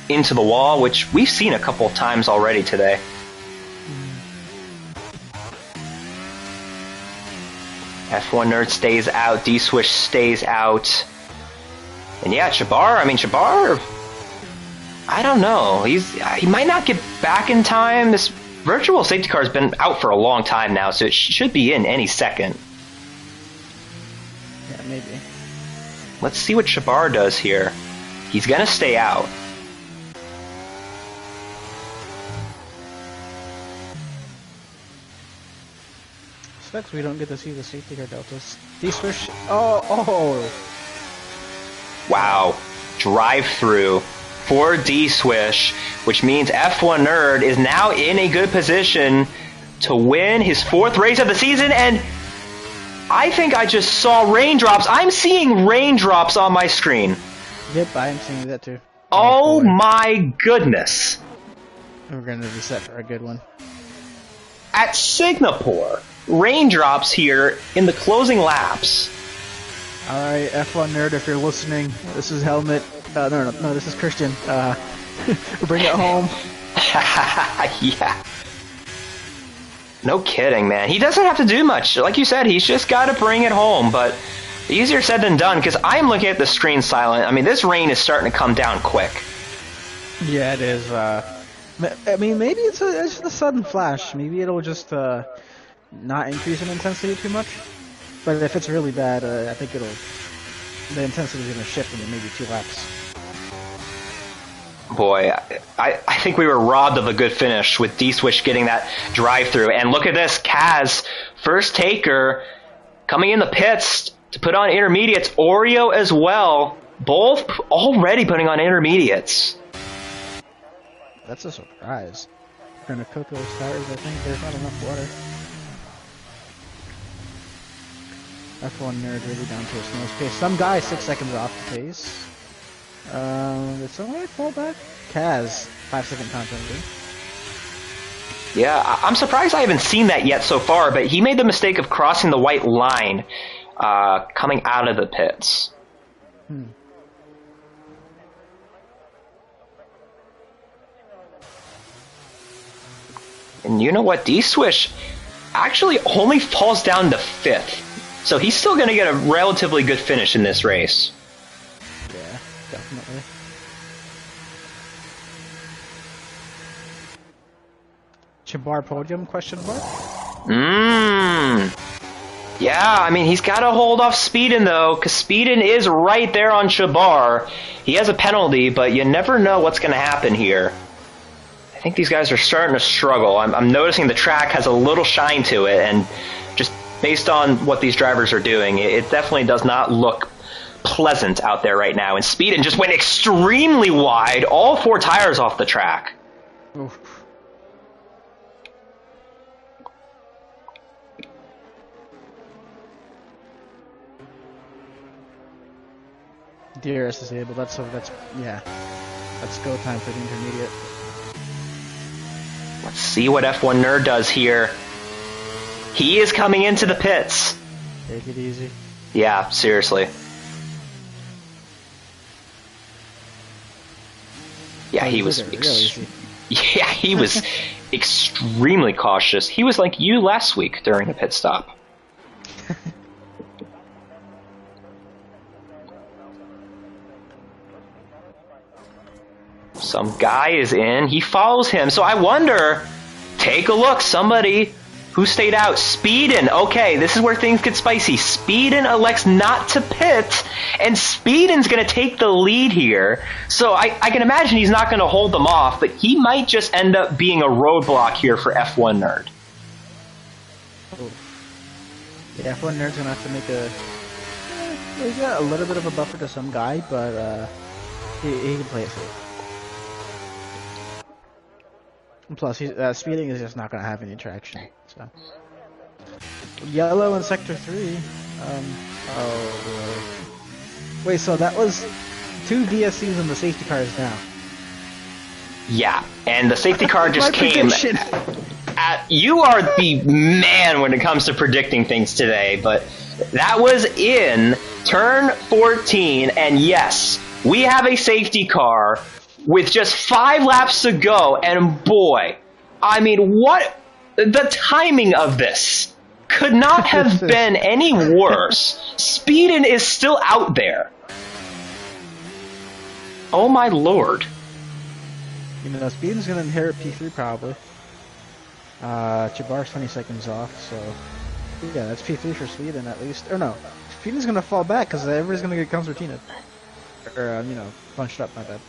into the wall, which we've seen a couple of times already today. F1 Nerd stays out, D-Swish stays out. And yeah, Shabar, I don't know. He might not get back in time. This virtual safety car has been out for a long time now, so it should be in any second. Yeah, maybe. Let's see what Shabar does here. He's gonna stay out. Sucks we don't get to see the safety car deltas. D-Swish. Oh! Wow. Drive-through for D-Swish, which means F1 Nerd is now in a good position to win his 4th race of the season, and I think I just saw raindrops. I'm seeing raindrops on my screen. Yep, I am seeing that too. Oh my goodness. We're gonna be set for a good one. At Singapore, raindrops here in the closing laps. Alright, F1 Nerd, if you're listening, this is Helmet. No, this is Christian. Bring it home. Yeah. No kidding, man. He doesn't have to do much. Like you said, he's just got to bring it home, but easier said than done, because I'm looking at the screen silent. I mean, this rain is starting to come down quick. Yeah, it is. I mean, maybe it's just a sudden flash. Maybe it'll just not increase in intensity too much. But if it's really bad, I think the intensity is going to shift in maybe 2 laps. Boy, I think we were robbed of a good finish with D-Swish getting that drive-through. And look at this, Kaz, first taker, coming in the pits to put on intermediates. Oreo as well, both already putting on intermediates. That's a surprise. We're going to cook those tires, I think there's not enough water. F1 Nerd really down to a snail's pace. Some guy 6 seconds off the pace. Did someone fall back? Kaz, 5-second time penalty. Yeah, I'm surprised I haven't seen that yet so far, but he made the mistake of crossing the white line coming out of the pits. And you know what? D-Swish actually only falls down to 5th. So he's still going to get a relatively good finish in this race. Yeah, definitely. Jabbar podium, question mark? Yeah, I mean, he's got to hold off Speedin, though, because Speedin is right there on Jabbar. He has a penalty, but you never know what's going to happen here. I think these guys are starting to struggle. I'm noticing the track has a little shine to it, and just based on what these drivers are doing, it definitely does not look pleasant out there right now. And Speedin just went extremely wide, all 4 tires off the track. Oof. DRS disabled. That's go time for the intermediate. Let's see what F1 Nerd does here. He is coming into the pits. Take it easy. Yeah, seriously. Yeah, he was really easy. Yeah, he was extremely cautious. He was like you last week during the pit stop. Some guy is in. He follows him. So I wonder, take a look, somebody who stayed out. Speedin. Okay, this is where things get spicy. Speedin elects not to pit, and Speedin's going to take the lead here. So I can imagine he's not going to hold them off, but he might just end up being a roadblock here for F1 Nerd. Oh. Yeah, F1 Nerd's going to have to make a... he's got a little bit of a buffer to some guy, but he can play it safe. And plus, speeding is just not going to have any traction. So, yellow in sector 3. Oh boy. Wait, so that was 2 DSCs and the safety car is down. Yeah, and the safety car just came. You are the man when it comes to predicting things today, but that was in turn 14, and yes, we have a safety car with just 5 laps to go, and boy, I mean, what the timing of this could not have been any worse. Speedin is still out there. Oh my lord. You know, Speedin's going to inherit P3 probably. Chabar's 20 seconds off, so yeah, that's P3 for Speedin at least. Or no, Speedin's going to fall back because everybody's going to get concertinaed. Or, you know, bunched up, my bad.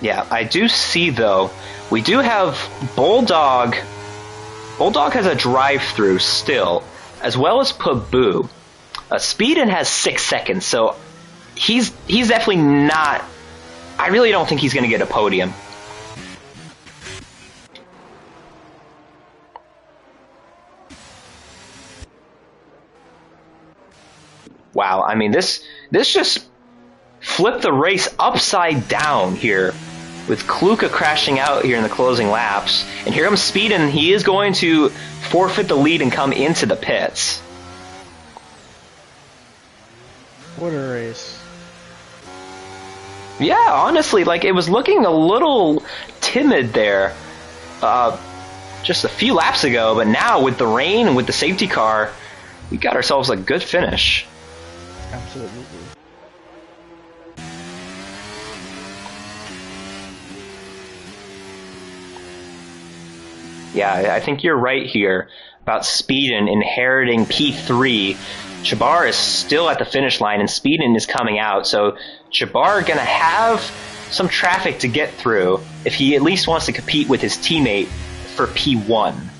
Yeah, I do see, though, we do have Bulldog. Bulldog has a drive-through still, as well as Paboo. Speedin has 6 seconds, so he's definitely not... I really don't think he's going to get a podium. Wow, I mean, this just flipped the race upside down here, with Kluka crashing out here in the closing laps. And here comes Speedin. He is going to forfeit the lead and come into the pits. What a race. Yeah, honestly, like, it was looking a little timid there just a few laps ago, but now with the rain and with the safety car, we got ourselves a good finish. Absolutely. Yeah, I think you're right here about Speedin inheriting P3. Chabar is still at the finish line, and Speedin is coming out, so Chabar gonna have some traffic to get through if he at least wants to compete with his teammate for P1.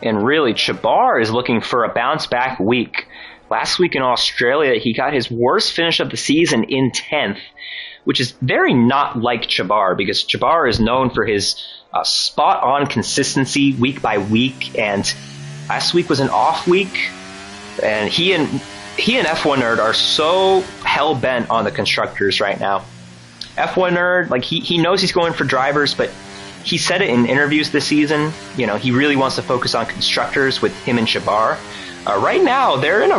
And really, Chabar is looking for a bounce-back week. Last week in Australia, he got his worst finish of the season in 10th, which is very not like Chabar, because Chabar is known for his spot-on consistency week by week, and last week was an off week, and he and F1 Nerd are so hell-bent on the constructors right now. F1 Nerd, like, he knows he's going for drivers, but he said it in interviews this season. You know, he really wants to focus on constructors with him and Chabar. Right now, they're in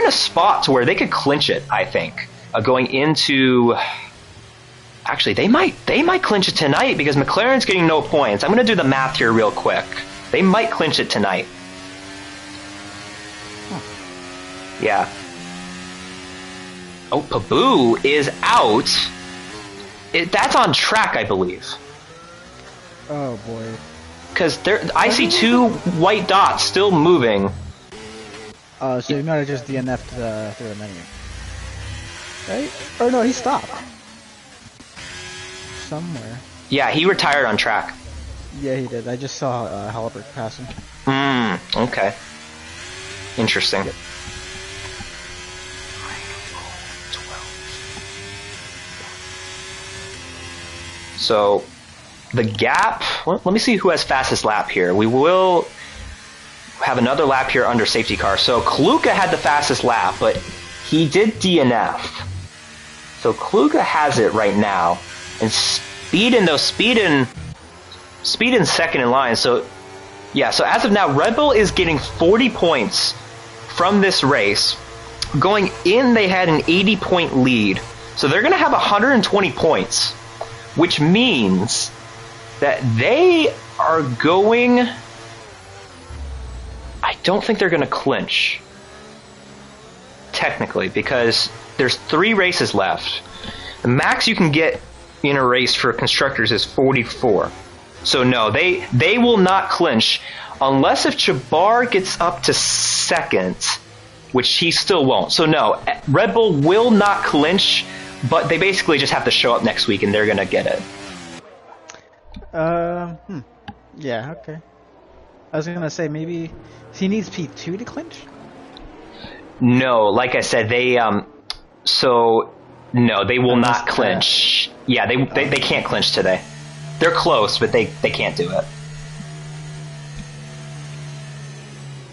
a spot to where they could clinch it. I think going into, actually, they might clinch it tonight because McLaren's getting no points. I'm going to do the math here real quick. They might clinch it tonight. Yeah. Oh, Paboo is out. That's on track, I believe. Oh boy. Because I see 2 white dots still moving. So you might have just DNF'd through the menu. Right? Or no, he stopped. Somewhere. Yeah, he retired on track. Yeah, he did. I just saw Halbert passing. Okay. Interesting. Yep. So... the gap, well, let me see who has fastest lap here. We will have another lap here under safety car. So Kluka had the fastest lap, but he did DNF. So Kluka has it right now. And Speedin second in line. So yeah, so as of now, Red Bull is getting 40 points from this race. Going in, they had an 80-point lead. So they're going to have 120 points, which means that they are going... I don't think they're going to clinch, technically, because there's 3 races left. The max you can get in a race for constructors is 44. So no, they will not clinch unless if Jabbar gets up to second, which he still won't. So no, Red Bull will not clinch, but they basically just have to show up next week and they're going to get it. Yeah, okay. I was going to say maybe he needs P2 to clinch? No, like I said, they so no, they will not clinch. Yeah, they can't clinch today. They're close, but they can't do it.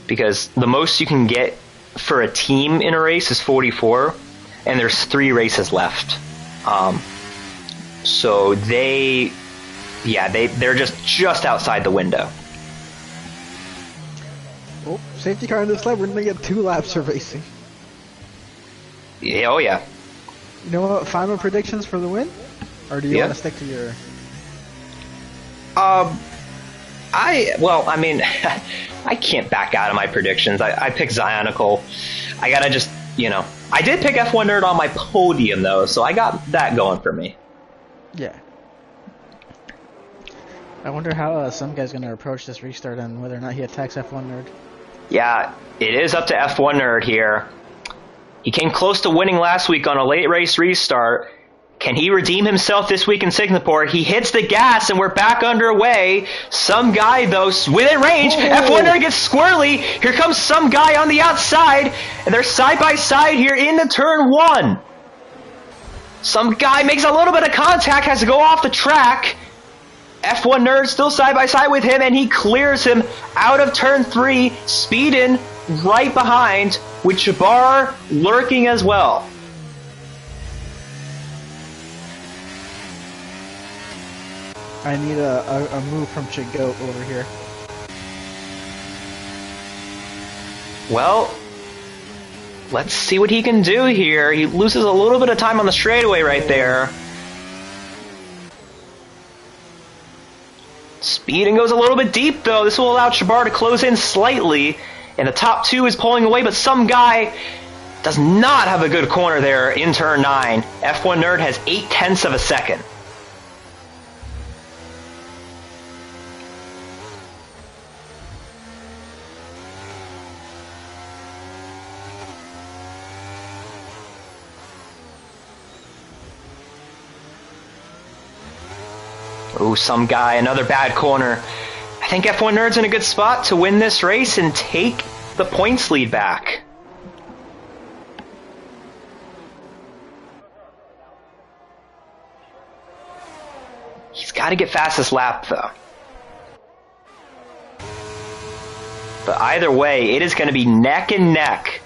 Because the most you can get for a team in a race is 44, and there's 3 races left. So they're just outside the window. Oh, safety car on this lap, we're going to get 2 laps of racing. Yeah, oh yeah. You know what, final predictions for the win? Or do you want to stick to your... I mean, I can't back out of my predictions. I picked Zionicle. I gotta just, I did pick F1 Nerd on my podium, though, so I got that going for me. Yeah. I wonder how some guy's going to approach this restart and whether or not he attacks F1 Nerd. Yeah, it is up to F1 Nerd here. He came close to winning last week on a late race restart. Can he redeem himself this week in Singapore? He hits the gas and we're back underway. Some guy, though, within range. F1 Nerd gets squirrely. Here comes some guy on the outside. And they're side by side here into turn 1. Some guy makes a little bit of contact, has to go off the track. F1 Nerd still side by side with him, and he clears him out of turn 3, speeding right behind, with Jabbar lurking as well. I need a move from Chigoat over here. Well, let's see what he can do here. He loses a little bit of time on the straightaway right there. Speeding goes a little bit deep, though. This will allow Jabbar to close in slightly. And the top 2 is pulling away, but some guy does not have a good corner there in turn 9. F1 Nerd has 0.8 of a second. Ooh, some guy, another bad corner. I think F1 Nerd's in a good spot to win this race and take the points lead back. He's got to get fastest lap, though. But either way, it is going to be neck and neck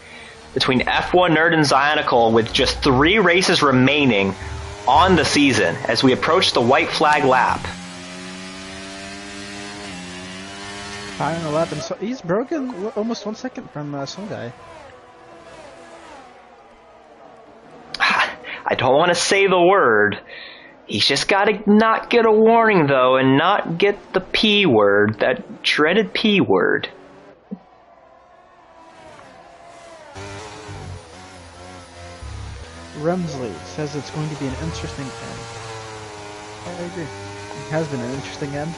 between F1 Nerd and Zionicle with just 3 races remaining on the season as we approach the white flag lap. Final lap, and so he's broken almost 1 second from some guy. I don't want to say the word. He's just got to not get a warning, though, and not get the P word, that dreaded P word. Remsley says it's going to be an interesting end. I agree. It has been an interesting end.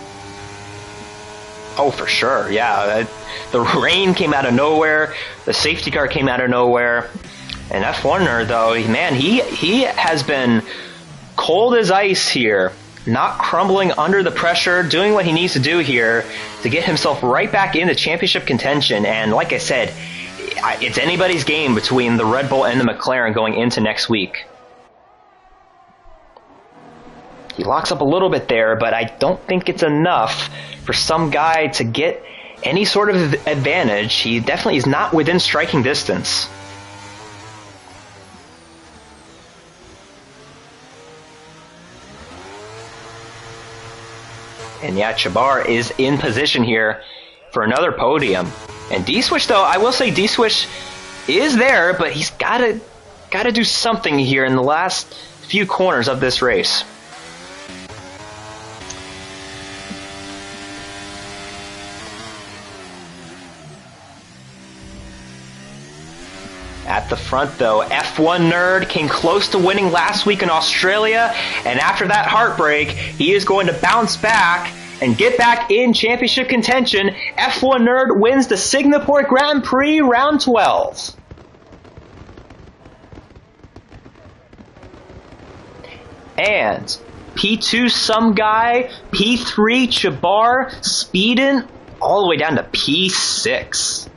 Oh, for sure, yeah. The rain came out of nowhere. The safety car came out of nowhere. And F1 Nerd, though, man, he has been cold as ice here, not crumbling under the pressure, doing what he needs to do here to get himself right back into championship contention. And like I said, it's anybody's game between the Red Bull and the McLaren going into next week. He locks up a little bit there, but I don't think it's enough for some guy to get any sort of advantage. He definitely is not within striking distance. And yeah, Chabar is in position here for another podium. And D-Swish, though, I will say D-Swish is there, but he's gotta do something here in the last few corners of this race. At the front, though, F1 Nerd came close to winning last week in Australia, and after that heartbreak, he is going to bounce back and get back in championship contention. F1 Nerd wins the Singapore Grand Prix round 12. And P2 some guy, P3 Chabar, speeding all the way down to P6.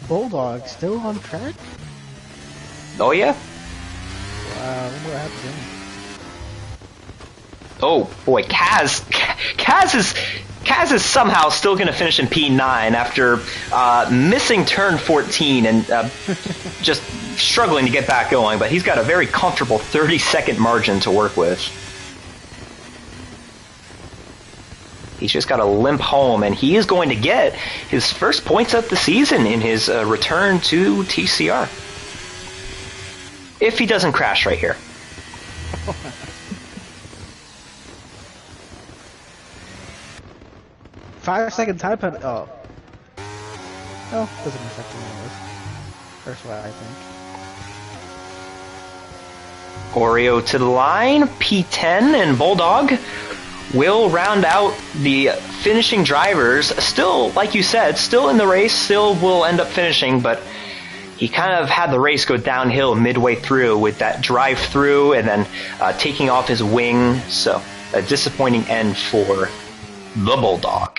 Bulldog still on track? Oh yeah? Wow, what happened to him? Oh boy, Kaz is somehow still going to finish in P9 after missing turn 14 and just struggling to get back going, but he's got a very comfortable 30-second margin to work with. He's just got to limp home, and he is going to get his first points of the season in his return to TCR. If he doesn't crash right here. 5-second time penalty. Oh. No, doesn't affect the numbers. First one, I think. Oreo to the line, P10, and Bulldog will round out the finishing drivers. Still, like you said, still in the race, still will end up finishing, but he kind of had the race go downhill midway through with that drive through and then taking off his wing. So a disappointing end for the Bulldog.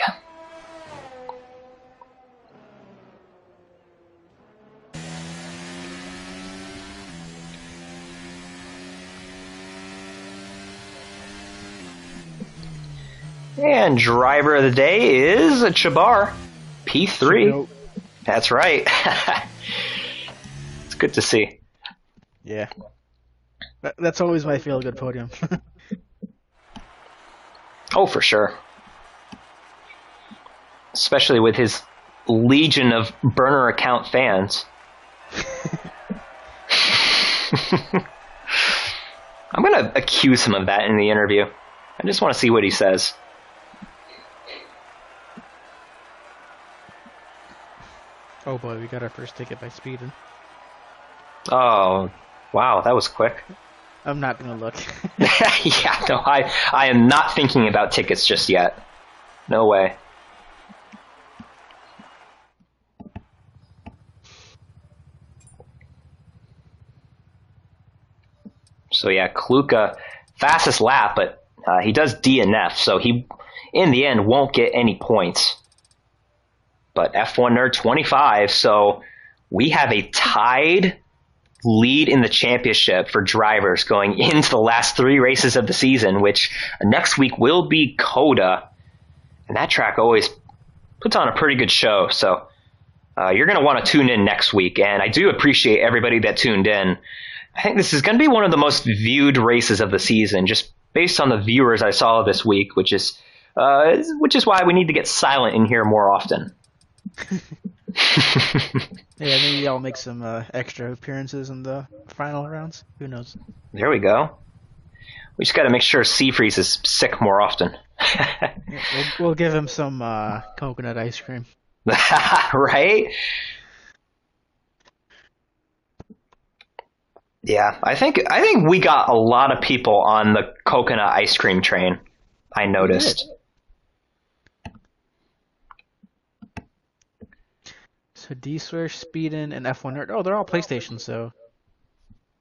And driver of the day is Chabar, P3. Nope. That's right. It's good to see. Yeah. That's always my feel-good podium. Oh, for sure. Especially with his legion of burner account fans. I'm going to accuse him of that in the interview. I just want to see what he says. Oh boy, we got our first ticket by speeding. Oh, wow, that was quick. I'm not gonna look. Yeah, no, I am not thinking about tickets just yet. No way. So yeah, Kluka, fastest lap, but he does DNF, so he, in the end, won't get any points. But F1 Nerd 25, so we have a tied lead in the championship for drivers going into the last 3 races of the season, which next week will be Coda. And that track always puts on a pretty good show, so you're going to want to tune in next week. And I do appreciate everybody that tuned in. I think this is going to be one of the most viewed races of the season, just based on the viewers I saw this week, which is why we need to get silent in here more often. Yeah, maybe I'll make some extra appearances in the final rounds. Who knows? There we go. We just got to make sure Seafreeze is sick more often. Yeah, we'll give him some coconut ice cream. Right? Yeah, I think we got a lot of people on the coconut ice cream train. I noticed. So D-Swish, Speedin, and F1 Nerd. Oh, they're all PlayStation, so...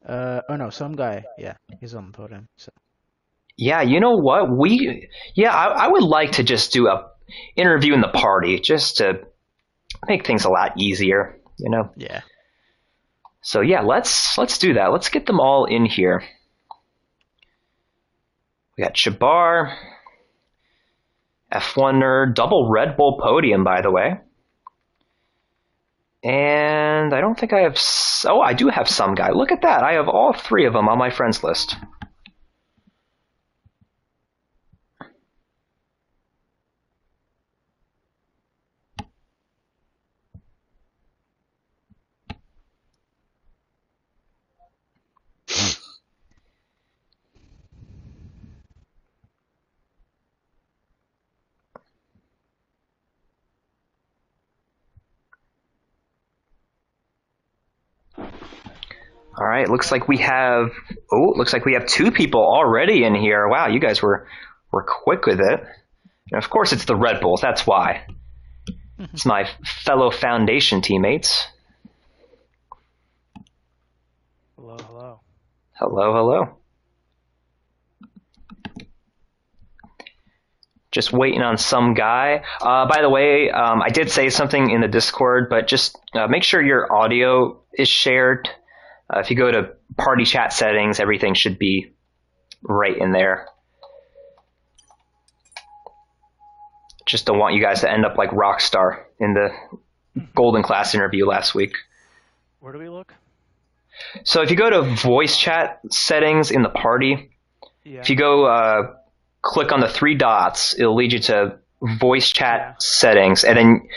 oh no, some guy. Yeah, he's on the podium. So. Yeah, you know what? I would like to just do a interview in the party, just to make things a lot easier, you know? Yeah. So yeah, let's do that. Let's get them all in here. We got Chabar, F1 Nerd, double Red Bull podium, by the way. And I don't think I have... Oh, I do have some guy. Look at that. I have all three of them on my friends list. All right, looks like we have two people already in here. Wow, you guys were quick with it. And of course, it's the Red Bulls. That's why. It's my fellow Foundation teammates. Hello, hello. Hello, hello. Just waiting on some guy. By the way, I did say something in the Discord, but just make sure your audio is shared. If you go to party chat settings, everything should be right in there. Just don't want you guys to end up like Rockstar in the Golden Class interview last week. Where do we look? So if you go to voice chat settings in the party, if you go click on the three dots, it'll lead you to voice chat settings, and then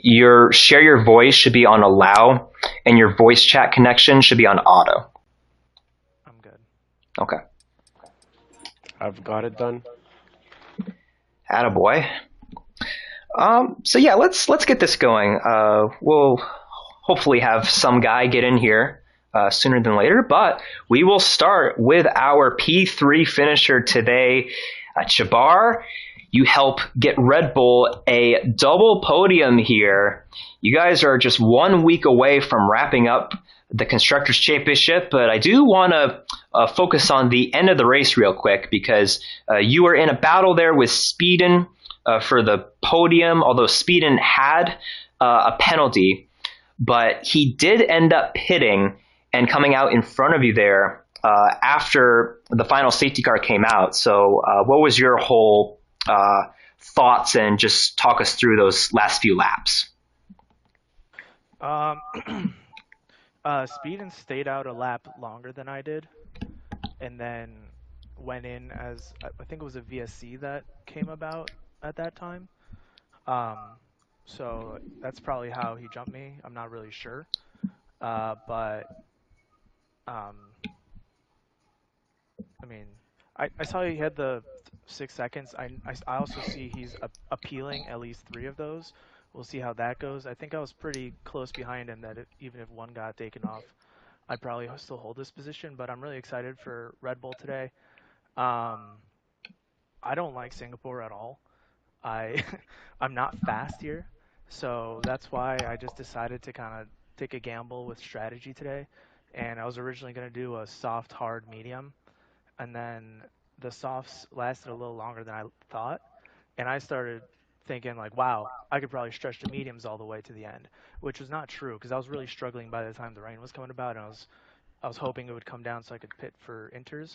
your share your voice should be on allow, and your voice chat connection should be on auto. I'm good. Okay. I've got it done. Attaboy. So yeah, let's get this going. We'll hopefully have some guy get in here sooner than later, but we will start with our P3 finisher today. Chabar, you help get Red Bull a double podium here. You guys are just 1 week away from wrapping up the Constructors' Championship, but I do want to focus on the end of the race real quick, because you were in a battle there with Speedin for the podium, although Speedin had a penalty, but he did end up pitting and coming out in front of you there after the final safety car came out. So what was your whole thoughts, and just talk us through those last few laps? Speedin stayed out a lap longer than I did, and then went in as, I think it was a VSC that came about at that time. So that's probably how he jumped me. I'm not really sure. But I mean, I saw he had the 6 seconds. I also see he's appealing at least 3 of those. We'll see how that goes. I think I was pretty close behind him, that even if one got taken off, I'd probably still hold this position. But I'm really excited for Red Bull today. I don't like Singapore at all. I'm not fast here, so that's why I just decided to kind of take a gamble with strategy today. And I was originally going to do a soft, hard, medium, and then the softs lasted a little longer than I thought, and I started thinking like, wow, I could probably stretch the mediums all the way to the end, which was not true, because I was really struggling by the time the rain was coming about, and I was hoping it would come down so I could pit for inters.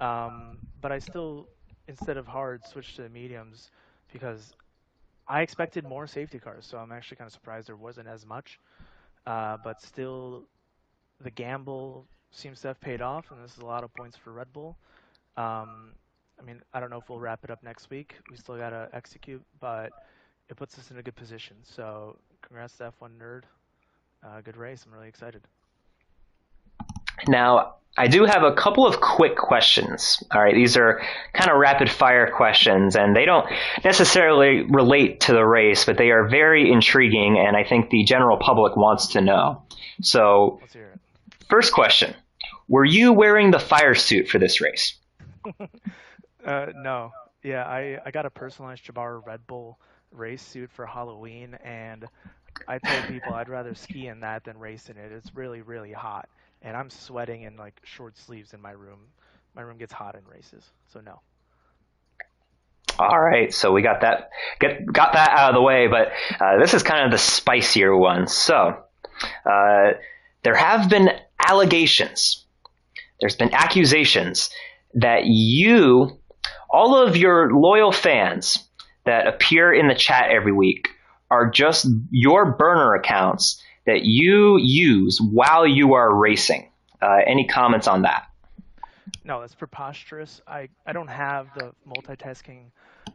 But I still, instead of hard, switched to the mediums, because I expected more safety cars, so I'm actually kind of surprised there wasn't as much. But still, the gamble seems to have paid off, and this is a lot of points for Red Bull. I mean, I don't know if we'll wrap it up next week. We still got to execute, but it puts us in a good position. So congrats to F1 Nerd. Good race. I'm really excited. Now, I do have a couple of quick questions. All right, these are kind of rapid fire questions, and they don't necessarily relate to the race, but they are very intriguing, and I think the general public wants to know. So, Let's hear it. First question, were you wearing the fire suit for this race? No. Yeah, I got a personalized Jabbar Red Bull race suit for Halloween, and I told people I'd rather ski in that than race in it. It's really, really hot, and I'm sweating in like short sleeves in my room. My room gets hot in races, so no. All right, so we got that out of the way, but this is kind of the spicier one. So there have been allegations. There's been accusations that all of your loyal fans that appear in the chat every week are just your burner accounts that you use while you are racing. Any comments on that? No, that's preposterous. I don't have the multitasking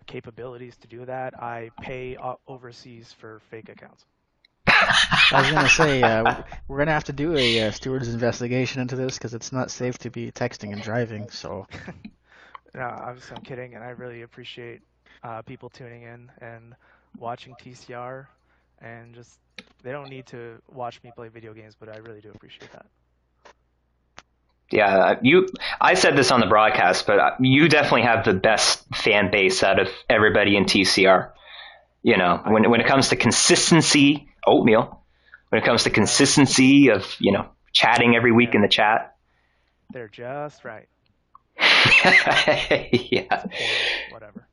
capabilities to do that. I pay overseas for fake accounts. I was gonna say we're gonna have to do a steward's investigation into this because it's not safe to be texting and driving. So. No, I'm kidding, and I really appreciate people tuning in and watching TCR, and just they don't need to watch me play video games, but I really do appreciate that. Yeah, I said this on the broadcast, but you definitely have the best fan base out of everybody in TCR. You know, when it comes to consistency, Oatmeal, when it comes to consistency of, chatting every week in the chat. They're just right. Yeah. Whatever.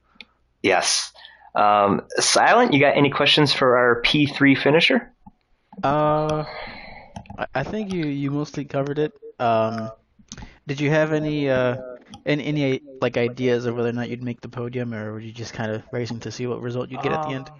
Yes. Silent, you got any questions for our P3 finisher? I think you mostly covered it. Did you have any like ideas of whether or not you'd make the podium, or were you just kind of racing to see what result you'd get at the end?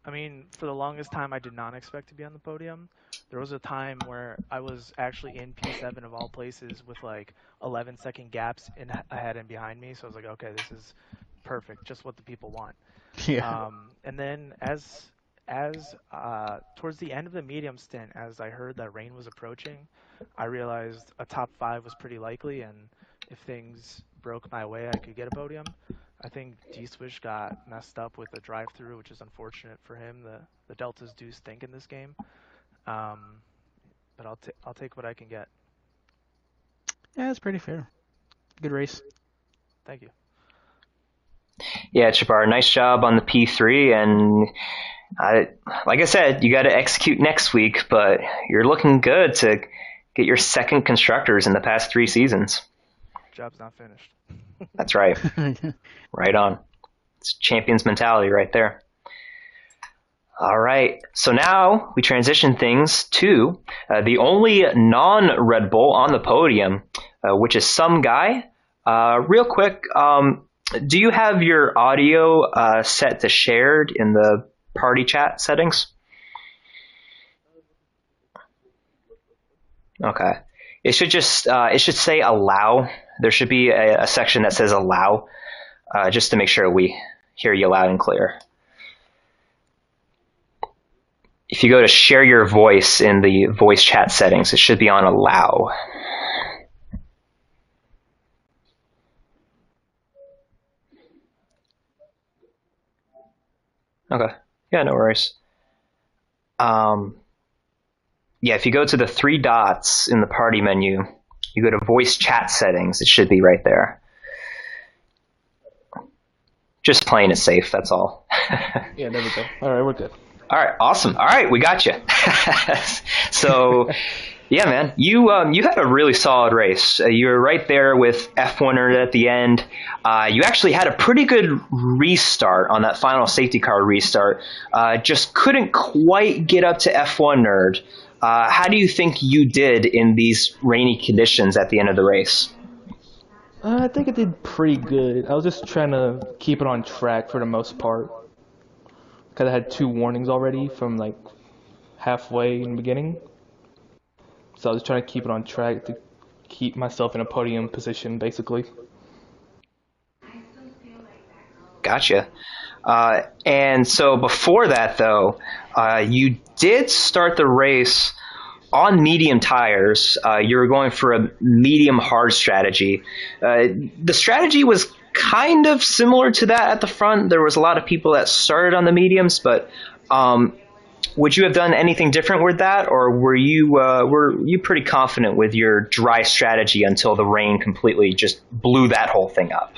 I mean, for the longest time, I did not expect to be on the podium. There was a time where I was actually in P7 of all places with like 11-second gaps ahead and behind me. So I was like, okay, this is perfect, just what the people want. Yeah. And then as towards the end of the medium stint, as I heard that rain was approaching, I realized a top 5 was pretty likely, and if things broke my way, I could get a podium. I think D-Swish got messed up with the drive-through, which is unfortunate for him. The deltas do stink in this game, but I'll take what I can get. Yeah, that's pretty fair. Good race. Thank you. Yeah, Chabar, nice job on the P3, and like I said, you got to execute next week, but you're looking good to get your second constructors in the past 3 seasons. Job's not finished. That's right. Right on. It's champions mentality right there. All right. So now we transition things to the only non-Red Bull on the podium, which is some guy. Real quick, do you have your audio set to shared in the party chat settings? Okay. It should say allow. There should be a section that says allow, just to make sure we hear you loud and clear. If you go to share your voice in the voice chat settings, it should be on allow. Okay. Yeah, no worries. Yeah, if you go to the 3 dots in the party menu, you go to voice chat settings, it should be right there. Just playing it safe, that's all. Yeah, there we go. All right, we're good. All right, awesome. All right, we got you. So, yeah, man, you had a really solid race. You were right there with F1 Nerd at the end. You actually had a pretty good restart on that final safety car restart. Just couldn't quite get up to F1 Nerd. How do you think you did in these rainy conditions at the end of the race? I think I did pretty good. I was just trying to keep it on track for the most part. Because I had 2 warnings already from like halfway in the beginning. So I was trying to keep it on track to keep myself in a podium position, basically. Gotcha. And so before that, though, you did start the race on medium tires. You were going for a medium hard strategy. The strategy was kind of similar to that at the front. There was a lot of people that started on the mediums, but would you have done anything different with that, or were you pretty confident with your dry strategy until the rain completely just blew that whole thing up?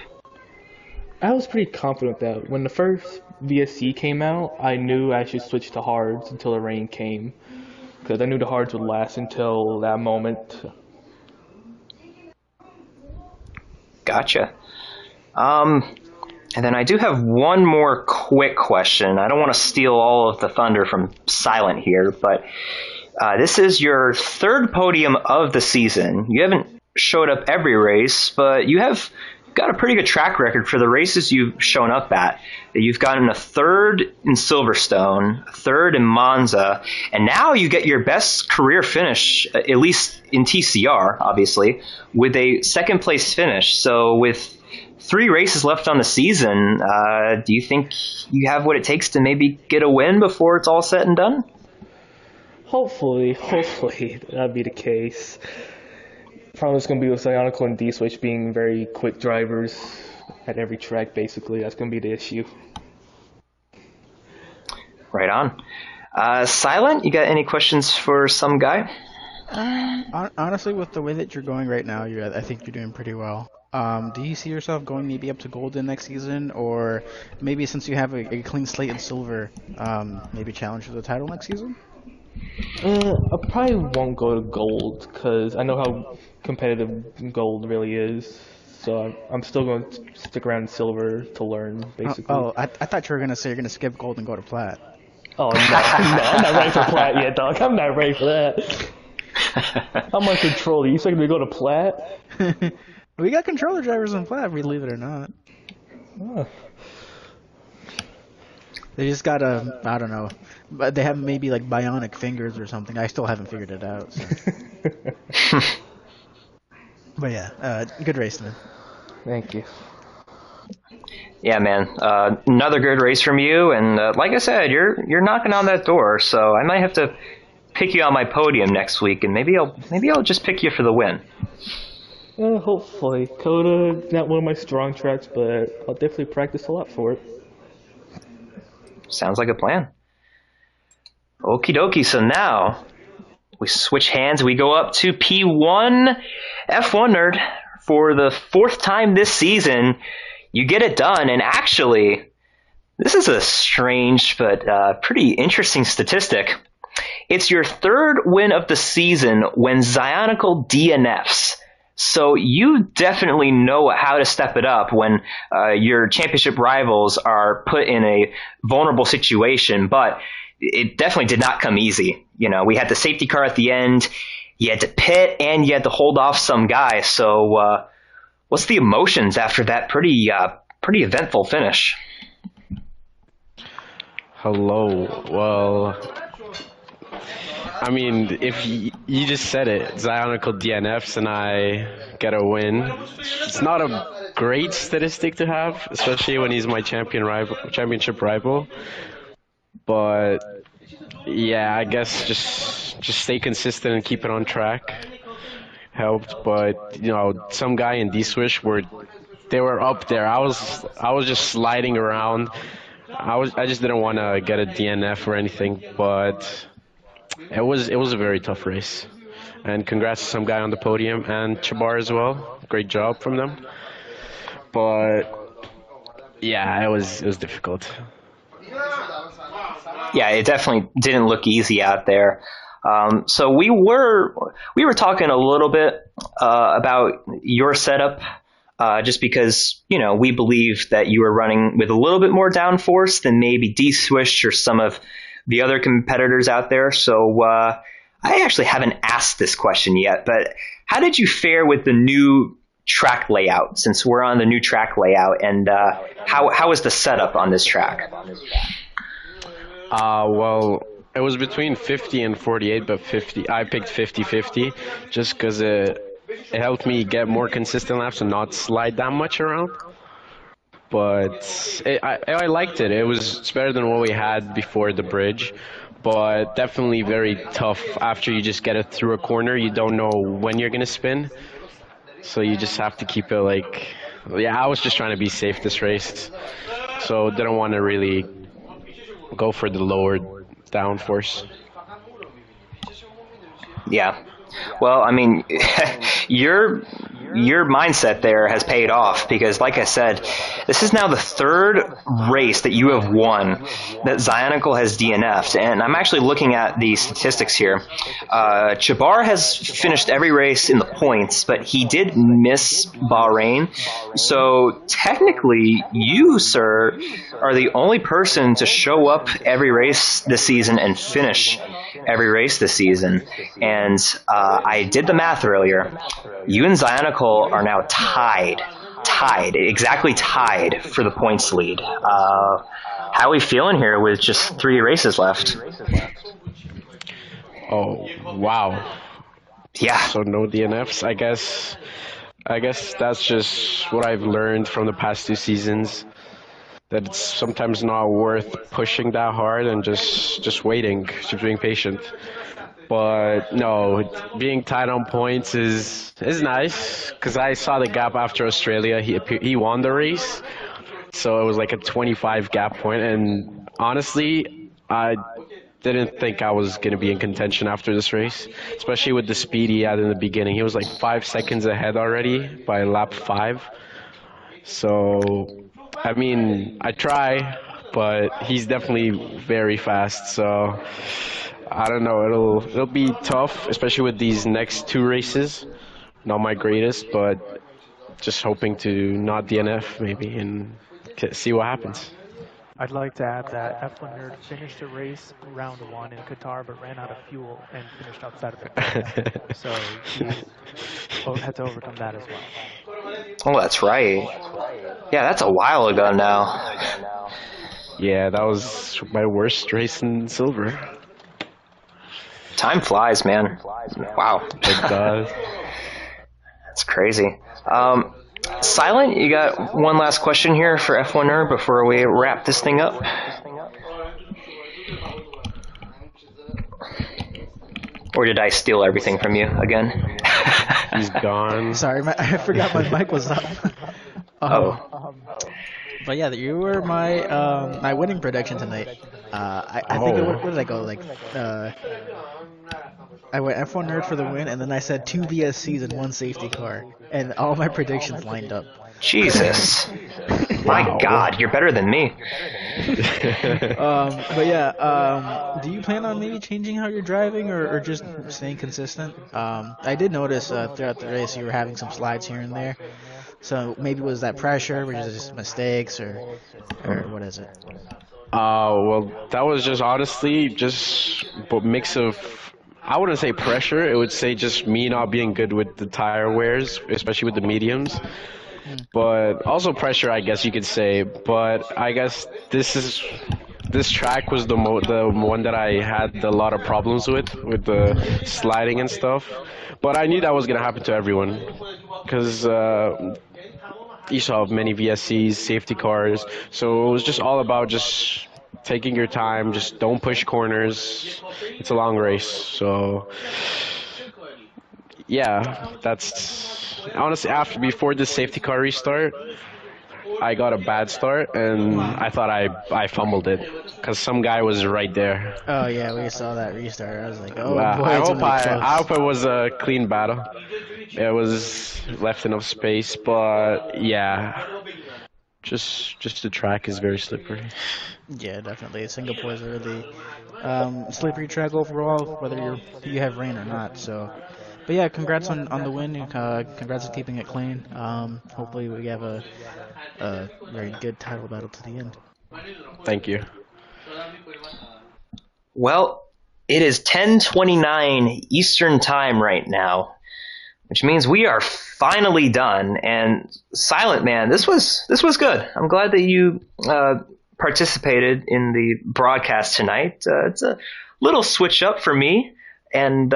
I was pretty confident that when the first VSC came out, I knew I should switch to hards until the rain came, because I knew the hards would last until that moment. Gotcha. And then I do have one more quick question. I don't want to steal all of the thunder from Silent here, but this is your 3rd podium of the season. You haven't showed up every race, but you have got a pretty good track record for the races you've shown up at. You've gotten a third in Silverstone, a third in Monza, and now you get your best career finish, at least in TCR, obviously, with a second place finish. So with 3 races left on the season, do you think you have what it takes to maybe get a win before it's all said and done? Hopefully that'd be the case. Problem is going to be with Zionicle and D-Switch being very quick drivers at every track, basically. That's going to be the issue. Right on. Silent, you got any questions for some guy? Honestly, with the way that you're going right now, I think you're doing pretty well. Do you see yourself going maybe up to Golden next season, or maybe since you have a clean slate in Silver, maybe challenge for the title next season? I probably won't go to Gold, because I know how competitive Gold really is. So I'm still going to stick around in Silver to learn, basically. I thought you were going to say you're going to skip Gold and go to Plat. Oh, no, I'm not ready for Plat yet, dog. I'm not ready for that. I'm on control. You expect me to go to Plat? We got controller drivers in Plat, believe it or not. Oh. They just got I don't know, but they have maybe like bionic fingers or something. I still haven't figured it out. So. But yeah, good race, man. Thank you. Yeah, man. Another good race from you, and like I said, you're knocking on that door. So I might have to pick you on my podium next week, and maybe I'll just pick you for the win. Hopefully. Coda, not one of my strong tracks, but I'll definitely practice a lot for it. Sounds like a plan. Okie dokie, so now we switch hands. We go up to P1 F1 Nerd for the 4th time this season. You get it done, and actually, this is a strange but pretty interesting statistic. It's your 3rd win of the season when Zionicle DNFs. So you definitely know how to step it up when your championship rivals are put in a vulnerable situation, but it definitely did not come easy. You know, we had the safety car at the end, you had to pit, and you had to hold off some guy. So what's the emotions after that pretty eventful finish? Hello. Well, I mean, if you just said it, Zionicle DNFs and I get a win. It's not a great statistic to have, especially when he's my championship rival. But yeah, I guess just stay consistent and keep it on track helped. But you know, some guy in D-Swish they were up there. I was just sliding around. I just didn't want to get a DNF or anything, but it was a very tough race. And congrats to some guy on the podium and Chabar as well. Great job from them. But yeah, it was difficult. Yeah, it definitely didn't look easy out there. So we were talking a little bit about your setup, just because, you know, we believe that you were running with a little bit more downforce than maybe D-Swish or some of the other competitors out there. So I actually haven't asked this question yet, but how did you fare with the new track layout, since we're on the new track layout, and how was the setup on this track? Well, it was between 50 and 48, but I picked 50-50 just because it helped me get more consistent laps and not slide that much around. But I liked it. It's better than what we had before the bridge, but definitely very tough after you just get it through a corner. You don't know when you're going to spin, so you just have to keep it I was just trying to be safe this race, so didn't want to really go for the lower downforce. Yeah. Well, I mean, your mindset there has paid off, because, like I said, this is now the 3rd race that you have won that Zionicle has DNF'd. And I'm actually looking at the statistics here. Chabar has finished every race in the points, but he did miss Bahrain. So technically, you, sir, are the only person to show up every race this season and finish every race this season. And I did the math earlier. you and Zionicle are now exactly tied for the points lead. How are we feeling here with just 3 races left? Oh, wow. Yeah. So no DNFs, I guess. I guess that's just what I've learned from the past 2 seasons. That it's sometimes not worth pushing that hard and just waiting, just being patient. But no, being tied on points is nice because I saw the gap after Australia. He won the race, so it was like a 25 gap point. And honestly, I didn't think I was gonna be in contention after this race, especially with the speed he had in the beginning. He was like 5 seconds ahead already by lap 5. So, I mean, I try, but he's definitely very fast. So, I don't know. It'll be tough, especially with these next 2 races. Not my greatest, but just hoping to not DNF maybe and see what happens. I'd like to add that F1 Nerd finished the race round 1 in Qatar, but ran out of fuel and finished outside of the points. So he had to overcome that as well. Oh, that's right. Yeah, that's a while ago now. Yeah, that was my worst race in silver. Time flies, man. Wow. It does. That's crazy. Silent, you got one last question here for F1 Nerd before we wrap this thing up? Or did I steal everything from you again? He's gone. Sorry, I forgot my mic was up. But yeah, you were my winning prediction tonight. I think where did I go? I went F1 Nerd for the win, and then I said 2 VSCs and 1 safety car, and all my predictions lined up. Jesus. My God, you're better than me. But yeah, do you plan on maybe changing how you're driving or just staying consistent? I did notice throughout the race you were having some slides here and there. So maybe was that pressure, or just mistakes, or what is it? Well, that was just honestly just a mix of, I wouldn't say pressure, it would say just me not being good with the tire wears, especially with the mediums. But also pressure, I guess you could say. But I guess this track was the one that I had a lot of problems with the sliding and stuff. But I knew that was gonna happen to everyone, because you saw many VSCs, safety cars. So it was just all about just taking your time, just don't push corners. It's a long race, so yeah, that's honestly before the safety car restart, I got a bad start and I thought I fumbled it because some guy was right there. Oh yeah, we saw that restart. I was like, oh boy, I hope it was a clean battle. It was left enough space, but yeah, just the track is very slippery. Yeah, definitely. Singapore is a really slippery track overall, whether you have rain or not. So, but yeah, congrats on the win. Congrats on keeping it clean. Hopefully we have a very good title battle to the end. Thank you. Well, it is 10:29 Eastern Time right now, which means we are finally done. And Silent Man, this was good. I'm glad that you participated in the broadcast tonight. It's a little switch up for me, and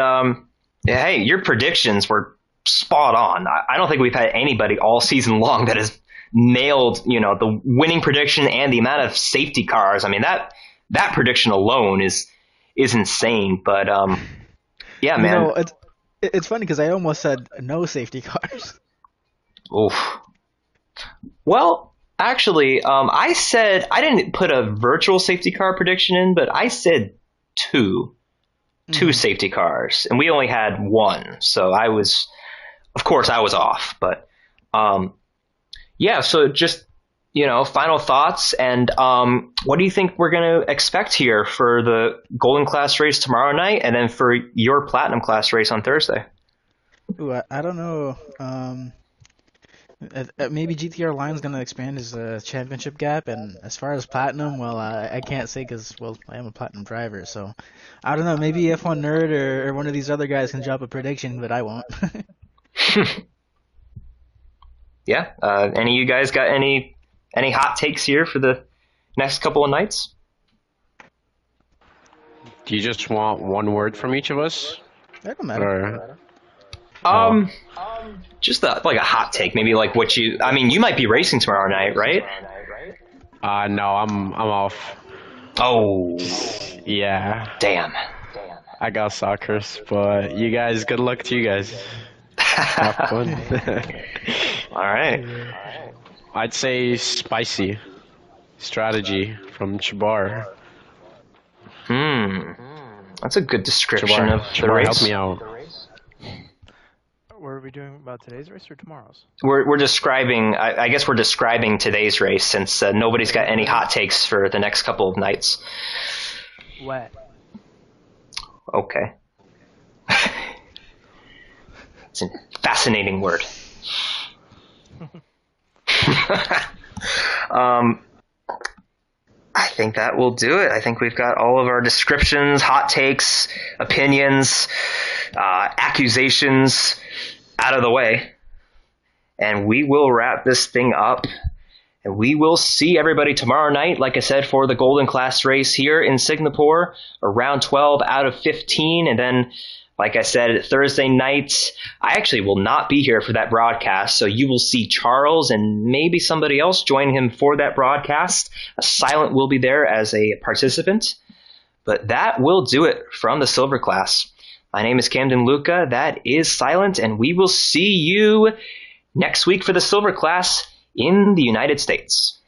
hey, your predictions were spot on. I don't think we've had anybody all season long that has nailed, the winning prediction and the amount of safety cars. I mean, that prediction alone is insane. But yeah, man. It's funny because I almost said no safety cars. Oof. Well, actually, I said I didn't put a virtual safety car prediction in, but I said two safety cars, and we only had one. So of course, I was off. But yeah. So just final thoughts, and what do you think we're going to expect here for the Golden Class race tomorrow night, and then for your Platinum Class race on Thursday? Ooh, I don't know. Maybe GTR Line's going to expand his championship gap, and as far as Platinum, well, I can't say because, well, I am a Platinum driver, so I don't know. Maybe F1 Nerd or one of these other guys can drop a prediction, but I won't. Yeah. Any of you guys got any hot takes here for the next couple of nights? Do you just want one word from each of us? That don't matter. Or Just like a hot take, maybe like what you. I mean, you might be racing tomorrow night, right? no, I'm off. Oh, Yeah, damn. I got soccer's, but you guys, good luck to you guys. Have fun. All right. I'd say spicy strategy from Chabar. That's a good description Chabar, of the Chabar, race. help me out. What are we doing about today's race or tomorrow's? We're describing. I guess we're describing today's race since nobody's got any hot takes for the next couple of nights. Wet. Okay. It's a fascinating word. I think that will do it. I think we've got all of our descriptions, hot takes, opinions, accusations out of the way. And we will wrap this thing up. And we will see everybody tomorrow night, like I said, for the Golden Class race here in Singapore, around 12 out of 15. And then, like I said, Thursday night, I actually will not be here for that broadcast. So you will see Charles and maybe somebody else join him for that broadcast. Silent will be there as a participant. But that will do it from the Silver Class. My name is Camden Luca. That is Silent. And we will see you next week for the Silver Class in the United States.